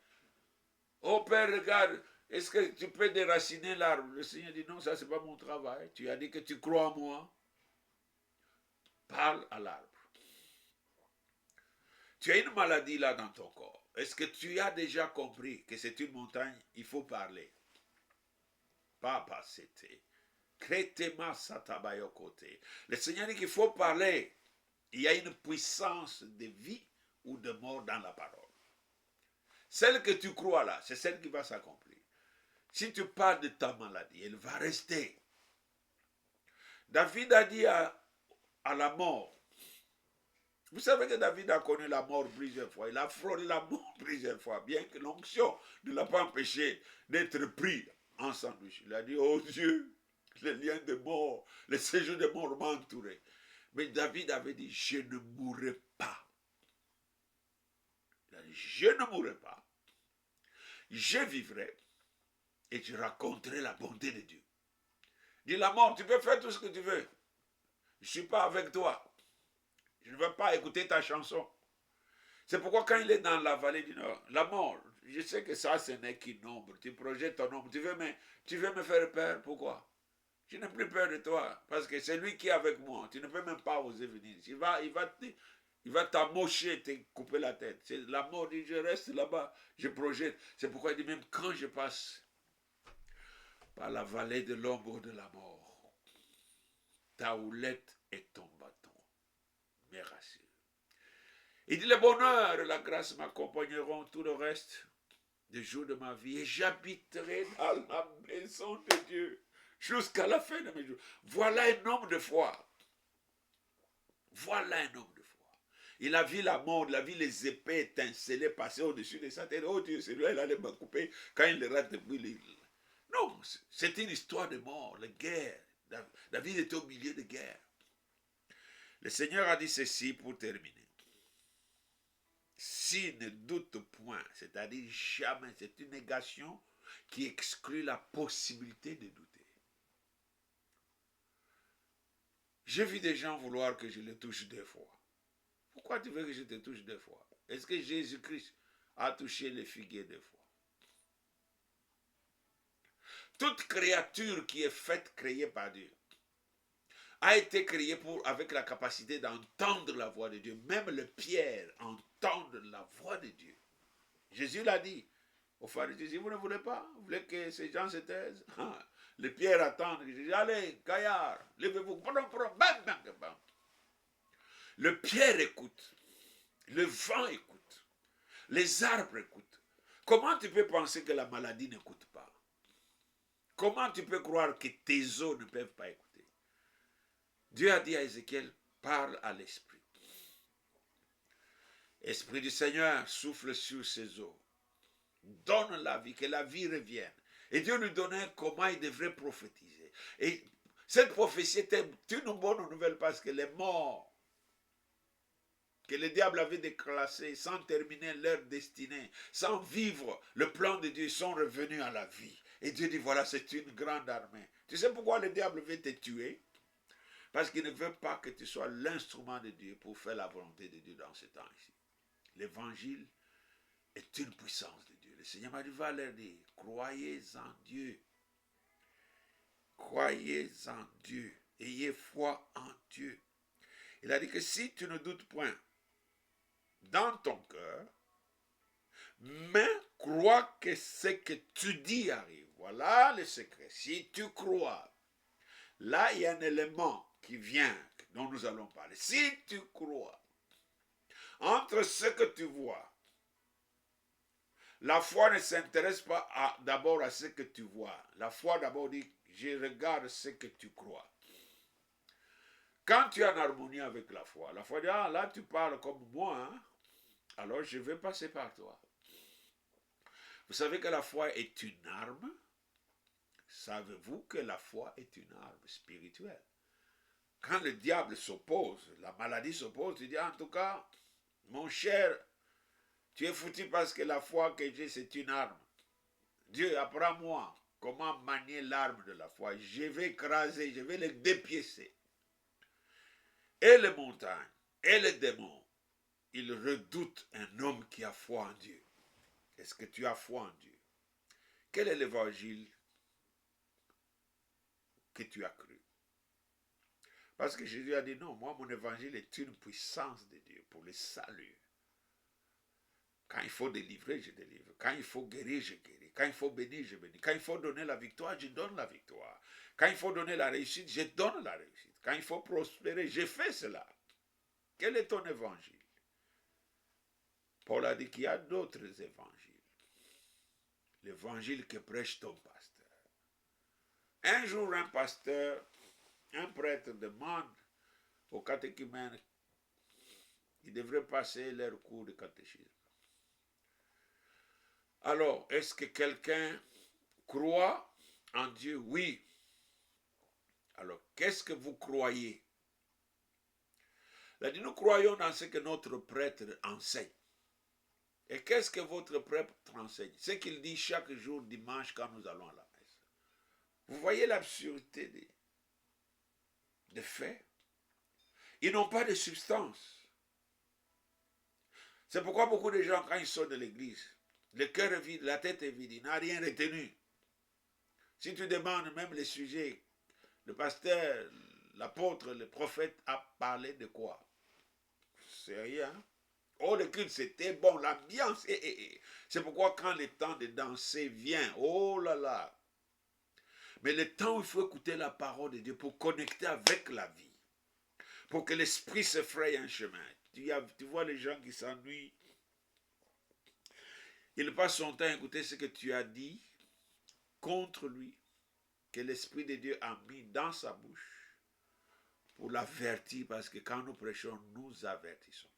oh Père, regarde, est-ce que tu peux déraciner l'arbre? Le Seigneur dit non, ça c'est pas mon travail. Tu as dit que tu crois en moi. Parle à l'arbre. Tu as une maladie là dans ton corps. Est-ce que tu as déjà compris que c'est une montagne? Il faut parler. Papa, c'était. Crétema satabayokote. Le Seigneur dit qu'il faut parler. Il y a une puissance de vie ou de mort dans la parole. Celle que tu crois là, c'est celle qui va s'accomplir. Si tu parles de ta maladie, elle va rester. David a dit à la mort. Vous savez que David a connu la mort plusieurs fois. Il a frôlé la mort plusieurs fois, bien que l'onction ne l'a pas empêché d'être pris en sandwich. Il a dit, oh Dieu, les liens de mort, les séjours de mort m'ont entouré. Mais David avait dit, je ne mourrai pas. Il a dit, je ne mourrai pas. Je vivrai et je raconterai la bonté de Dieu. Il dit, la mort, tu peux faire tout ce que tu veux. Je ne suis pas avec toi. Je ne veux pas écouter ta chanson. C'est pourquoi quand il est dans la vallée du Nord, la mort, je sais que ça, ce n'est qu'une ombre. Tu projettes ton ombre. Tu veux me faire peur. Pourquoi? Je n'ai plus peur de toi. Parce que c'est lui qui est avec moi. Tu ne peux même pas oser venir. Il va t'amocher, te couper la tête. C'est la mort dit, je reste là-bas, je projette. C'est pourquoi il dit, même quand je passe par la vallée de l'ombre de la mort, ta houlette et ton bâton me rassurent. Il dit, le bonheur et la grâce m'accompagneront tout le reste des jours de ma vie et j'habiterai dans la maison de Dieu jusqu'à la fin de mes jours. Voilà un homme de foi. Voilà un homme de foi. Il a vu la mort, il a vu les épées étincelées passer au-dessus de sa tête. Oh Dieu, celui-là, il allait me couper quand il le rate depuis. Non, c'est une histoire de mort, la guerre. David était au milieu de guerre. Le Seigneur a dit ceci pour terminer. S'il ne doute point, c'est-à-dire jamais, c'est une négation qui exclut la possibilité de douter. J'ai vu des gens vouloir que je les touche 2 fois. Pourquoi tu veux que je te touche 2 fois? Est-ce que Jésus-Christ a touché les figuiers 2 fois? Toute créature qui est faite, créée par Dieu, a été créée avec la capacité d'entendre la voix de Dieu. Même les pierres entendent la voix de Dieu. Jésus l'a dit aux pharisiens, si vous ne voulez pas, vous voulez que ces gens se taisent, les pierres attendent. Jésus, allez, gaillard, levez-vous. Le pierre écoute, le vent écoute, les arbres écoutent. Comment tu peux penser que la maladie n'écoute pas? Comment tu peux croire que tes os ne peuvent pas écouter? Dieu a dit à Ézéchiel, parle à l'esprit. Esprit du Seigneur, souffle sur ses os. Donne la vie, que la vie revienne. Et Dieu lui donnait comment il devrait prophétiser. Et cette prophétie était une bonne nouvelle parce que les morts que le diable avait déclassés sans terminer leur destinée, sans vivre le plan de Dieu, sont revenus à la vie. Et Dieu dit, voilà, c'est une grande armée. Tu sais pourquoi le diable veut te tuer? Parce qu'il ne veut pas que tu sois l'instrument de Dieu pour faire la volonté de Dieu dans ce temps ici. L'évangile est une puissance de Dieu. Le Seigneur m'a dit, va leur dire, croyez en Dieu. Croyez en Dieu. Ayez foi en Dieu. Il a dit que si tu ne doutes point dans ton cœur, mais crois que ce que tu dis arrive. Voilà le secret. Si tu crois, là il y a un élément qui vient, dont nous allons parler. Si tu crois, entre ce que tu vois, la foi ne s'intéresse pas d'abord à ce que tu vois. La foi d'abord dit, je regarde ce que tu crois. Quand tu es en harmonie avec la foi dit, ah là tu parles comme moi, hein? Alors je vais passer par toi. Vous savez que la foi est une arme. Savez-vous que la foi est une arme spirituelle? Quand le diable s'oppose, la maladie s'oppose, tu dis en tout cas, mon cher, tu es foutu parce que la foi que j'ai, c'est une arme. Dieu, apprends-moi comment manier l'arme de la foi. Je vais écraser, je vais le dépiécer. Et les montagnes, et les démons, ils redoutent un homme qui a foi en Dieu. Est-ce que tu as foi en Dieu? Quel est l'évangile que tu as cru? Parce que Jésus a dit non, moi mon évangile est une puissance de Dieu pour le salut. Quand il faut délivrer, je délivre. Quand il faut guérir, je guéris. Quand il faut bénir, je bénis. Quand il faut donner la victoire, je donne la victoire. Quand il faut donner la réussite, je donne la réussite. Quand il faut prospérer, je fais cela. Quel est ton évangile? Paul a dit qu'il y a d'autres évangiles. L'évangile que prêche ton pasteur. Un jour, un pasteur, un prêtre demande aux catéchumènes, ils devraient passer leur cours de catéchisme. Alors, est-ce que quelqu'un croit en Dieu? Oui. Alors, qu'est-ce que vous croyez? Il a dit, nous croyons dans ce que notre prêtre enseigne. Et qu'est-ce que votre prêtre enseigne? Ce qu'il dit chaque jour dimanche quand nous allons à la messe. Vous voyez l'absurdité des faits? Ils n'ont pas de substance. C'est pourquoi beaucoup de gens, quand ils sortent de l'église, le cœur est vide, la tête est vide, il n'a rien retenu. Si tu demandes même les sujets, le pasteur, l'apôtre, le prophète a parlé de quoi? C'est rien. Oh, le culte, c'était bon, l'ambiance. C'est pourquoi quand le temps de danser vient, oh là là. Mais le temps où il faut écouter la parole de Dieu pour connecter avec la vie, pour que l'esprit se fraye un chemin. Tu vois les gens qui s'ennuient. Il passe son temps à écouter ce que tu as dit contre lui, que l'Esprit de Dieu a mis dans sa bouche pour l'avertir, parce que quand nous prêchons, nous avertissons.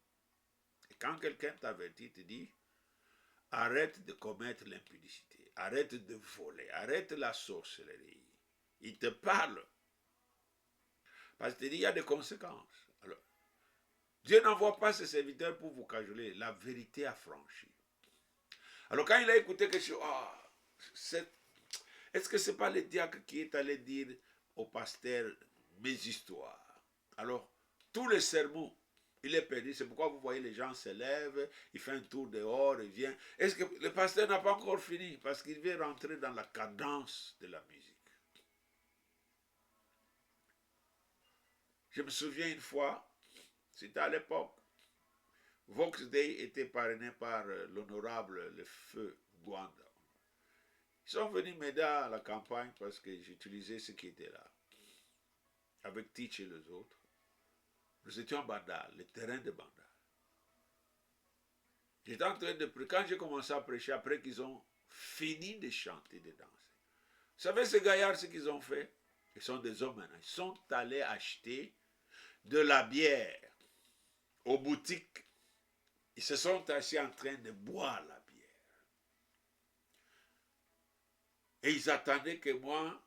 Et quand quelqu'un t'avertit, te dit, arrête de commettre l'impudicité, arrête de voler, arrête la sorcellerie. Il te parle. Parce qu'il te dit, il y a des conséquences. Alors, Dieu n'envoie pas ses serviteurs pour vous cajoler. La vérité a franchi. Alors quand il a écouté quelque chose, est-ce que ce n'est pas le diacre qui est allé dire au pasteur mes histoires? Alors, tous les sermons, il est perdu. C'est pourquoi vous voyez les gens se lèvent, il fait un tour dehors, il vient. Est-ce que le pasteur n'a pas encore fini? Parce qu'il veut rentrer dans la cadence de la musique. Je me souviens une fois, c'était à l'époque, Vox Day était parrainé par l'honorable le feu Gwanda. Ils sont venus m'aider à la campagne parce que j'utilisais ce qui était là. Avec Teach et les autres. Nous étions à Bandal, le terrain de Bandal. J'étais en train de prêcher. Quand j'ai commencé à prêcher, après qu'ils ont fini de chanter, de danser. Vous savez, ces gaillards, ce qu'ils ont fait? Ils sont des hommes maintenant. Ils sont allés acheter de la bière aux boutiques. Ils se sont assis en train de boire la bière. Et ils attendaient que moi,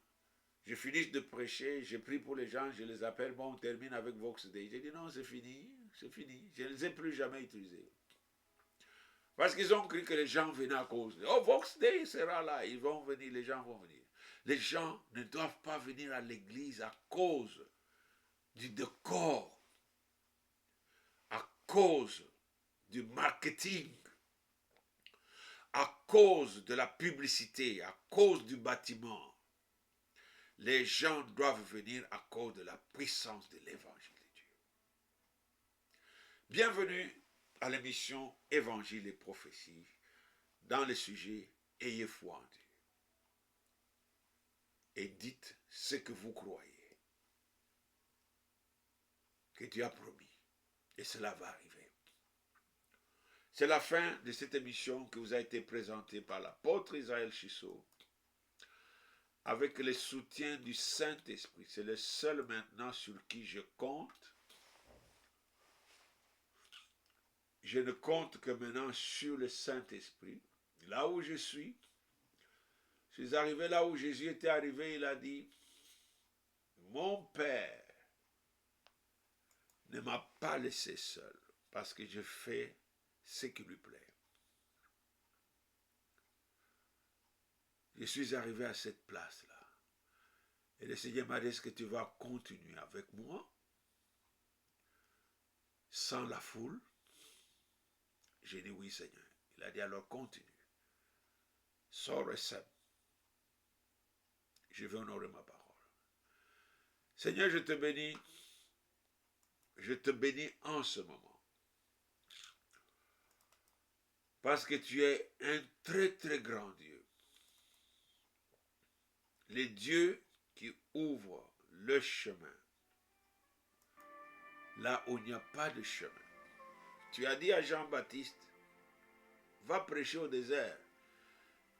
je finisse de prêcher, je prie pour les gens, je les appelle, bon, on termine avec Vox Day. J'ai dit non, c'est fini, c'est fini. Je ne les ai plus jamais utilisés. Parce qu'ils ont cru que les gens venaient à cause de... Oh, Vox Day sera là, ils vont venir, les gens vont venir. Les gens ne doivent pas venir à l'église à cause du décor, à cause du marketing, à cause de la publicité, à cause du bâtiment. Les gens doivent venir à cause de la puissance de l'évangile de Dieu. Bienvenue à l'émission Évangile et prophétie dans le sujet Ayez foi en Dieu. Et dites ce que vous croyez que Dieu a promis. Et cela va arriver. C'est la fin de cette émission qui vous a été présentée par l'apôtre Israël Chisso avec le soutien du Saint-Esprit. C'est le seul maintenant sur qui je compte. Je ne compte que maintenant sur le Saint-Esprit. Là où je suis arrivé là où Jésus était arrivé, il a dit, mon Père ne m'a pas laissé seul parce que je fais ce qui lui plaît. Je suis arrivé à cette place-là. Et le Seigneur m'a dit, est-ce que tu vas continuer avec moi sans la foule? J'ai dit oui, Seigneur. Il a dit alors continue. Sors et sème. Je vais honorer ma parole. Seigneur, je te bénis. Je te bénis en ce moment. Parce que tu es un très très grand Dieu. Le Dieu qui ouvre le chemin là où il n'y a pas de chemin. Tu as dit à Jean-Baptiste, va prêcher au désert.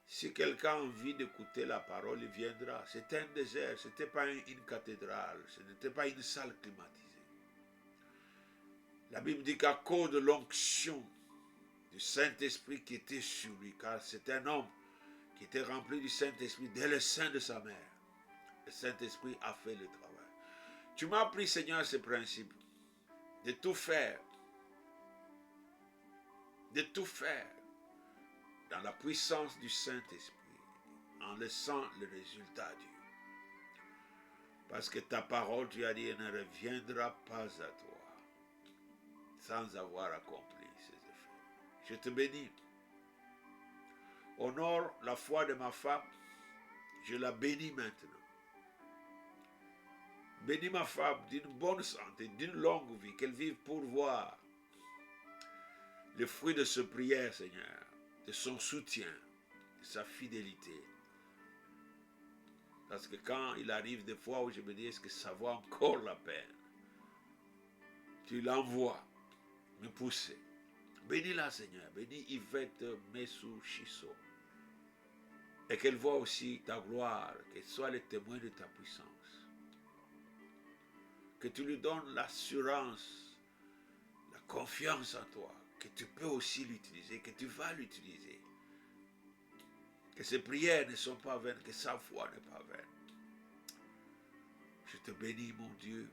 Si quelqu'un a envie d'écouter la parole, il viendra. C'était un désert, ce n'était pas une cathédrale, ce n'était pas une salle climatisée. La Bible dit qu'à cause de l'onction du Saint-Esprit qui était sur lui, car c'était un homme qui était rempli du Saint-Esprit dès le sein de sa mère. Le Saint-Esprit a fait le travail. Tu m'as appris, Seigneur, ce principe de tout faire dans la puissance du Saint-Esprit, en laissant le résultat à Dieu. Parce que ta parole, tu as dit, elle ne reviendra pas à toi sans avoir accompli ses effets. Je te bénis. Honore la foi de ma femme, je la bénis maintenant. Bénis ma femme d'une bonne santé, d'une longue vie, qu'elle vive pour voir le fruit de ce prière, Seigneur, de son soutien, de sa fidélité. Parce que quand il arrive des fois où je me dis, est-ce que ça vaut encore la peine? Tu l'envoies me pousser. Bénis-la, Seigneur. Bénis Yvette Messou Chisso. Et qu'elle voit aussi ta gloire, qu'elle soit le témoin de ta puissance. Que tu lui donnes l'assurance, la confiance en toi, que tu peux aussi l'utiliser, que tu vas l'utiliser. Que ses prières ne sont pas vaines, que sa foi n'est pas vaine. Je te bénis, mon Dieu.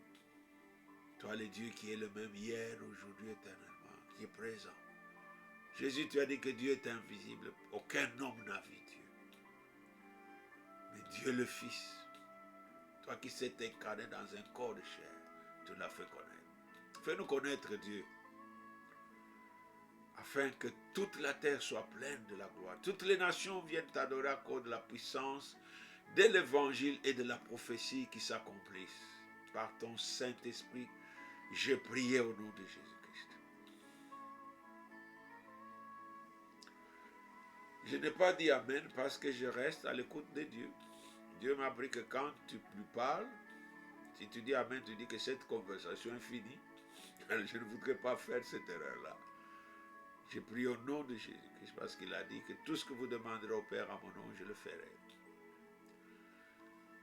Toi, le Dieu qui est le même hier, aujourd'hui, éternellement, qui est présent. Jésus, tu as dit que Dieu est invisible. Aucun homme n'a vu Dieu. Mais Dieu le Fils, toi qui s'est incarné dans un corps de chair, tu l'as fait connaître. Fais-nous connaître Dieu, afin que toute la terre soit pleine de la gloire. Toutes les nations viennent t'adorer à cause de la puissance de l'évangile et de la prophétie qui s'accomplissent. Par ton Saint-Esprit, j'ai prié au nom de Jésus-Christ. Je n'ai pas dit Amen parce que je reste à l'écoute de Dieu. Dieu m'a appris que quand tu lui parles, si tu dis Amen, tu dis que cette conversation est finie. Je ne voudrais pas faire cette erreur-là. J'ai prié au nom de Jésus-Christ parce qu'il a dit que tout ce que vous demanderez au Père à mon nom, je le ferai.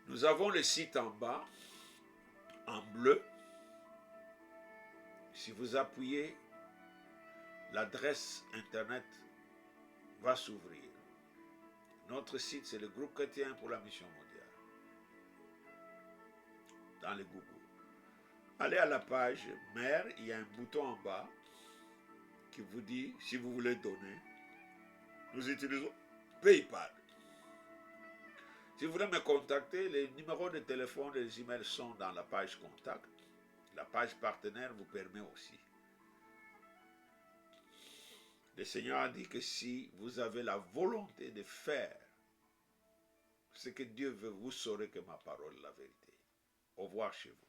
Nous avons le site en bas, en bleu. Si vous appuyez, l'adresse internet va s'ouvrir. Notre site, c'est le groupe chrétien pour la mission mondiale. Dans les Google. Allez à la page mère, il y a un bouton en bas qui vous dit si vous voulez donner. Nous utilisons PayPal. Si vous voulez me contacter, les numéros de téléphone et les emails sont dans la page contact. La page partenaire vous permet aussi. Le Seigneur a dit que si vous avez la volonté de faire ce que Dieu veut, vous saurez que ma parole est la vérité. Au revoir chez vous.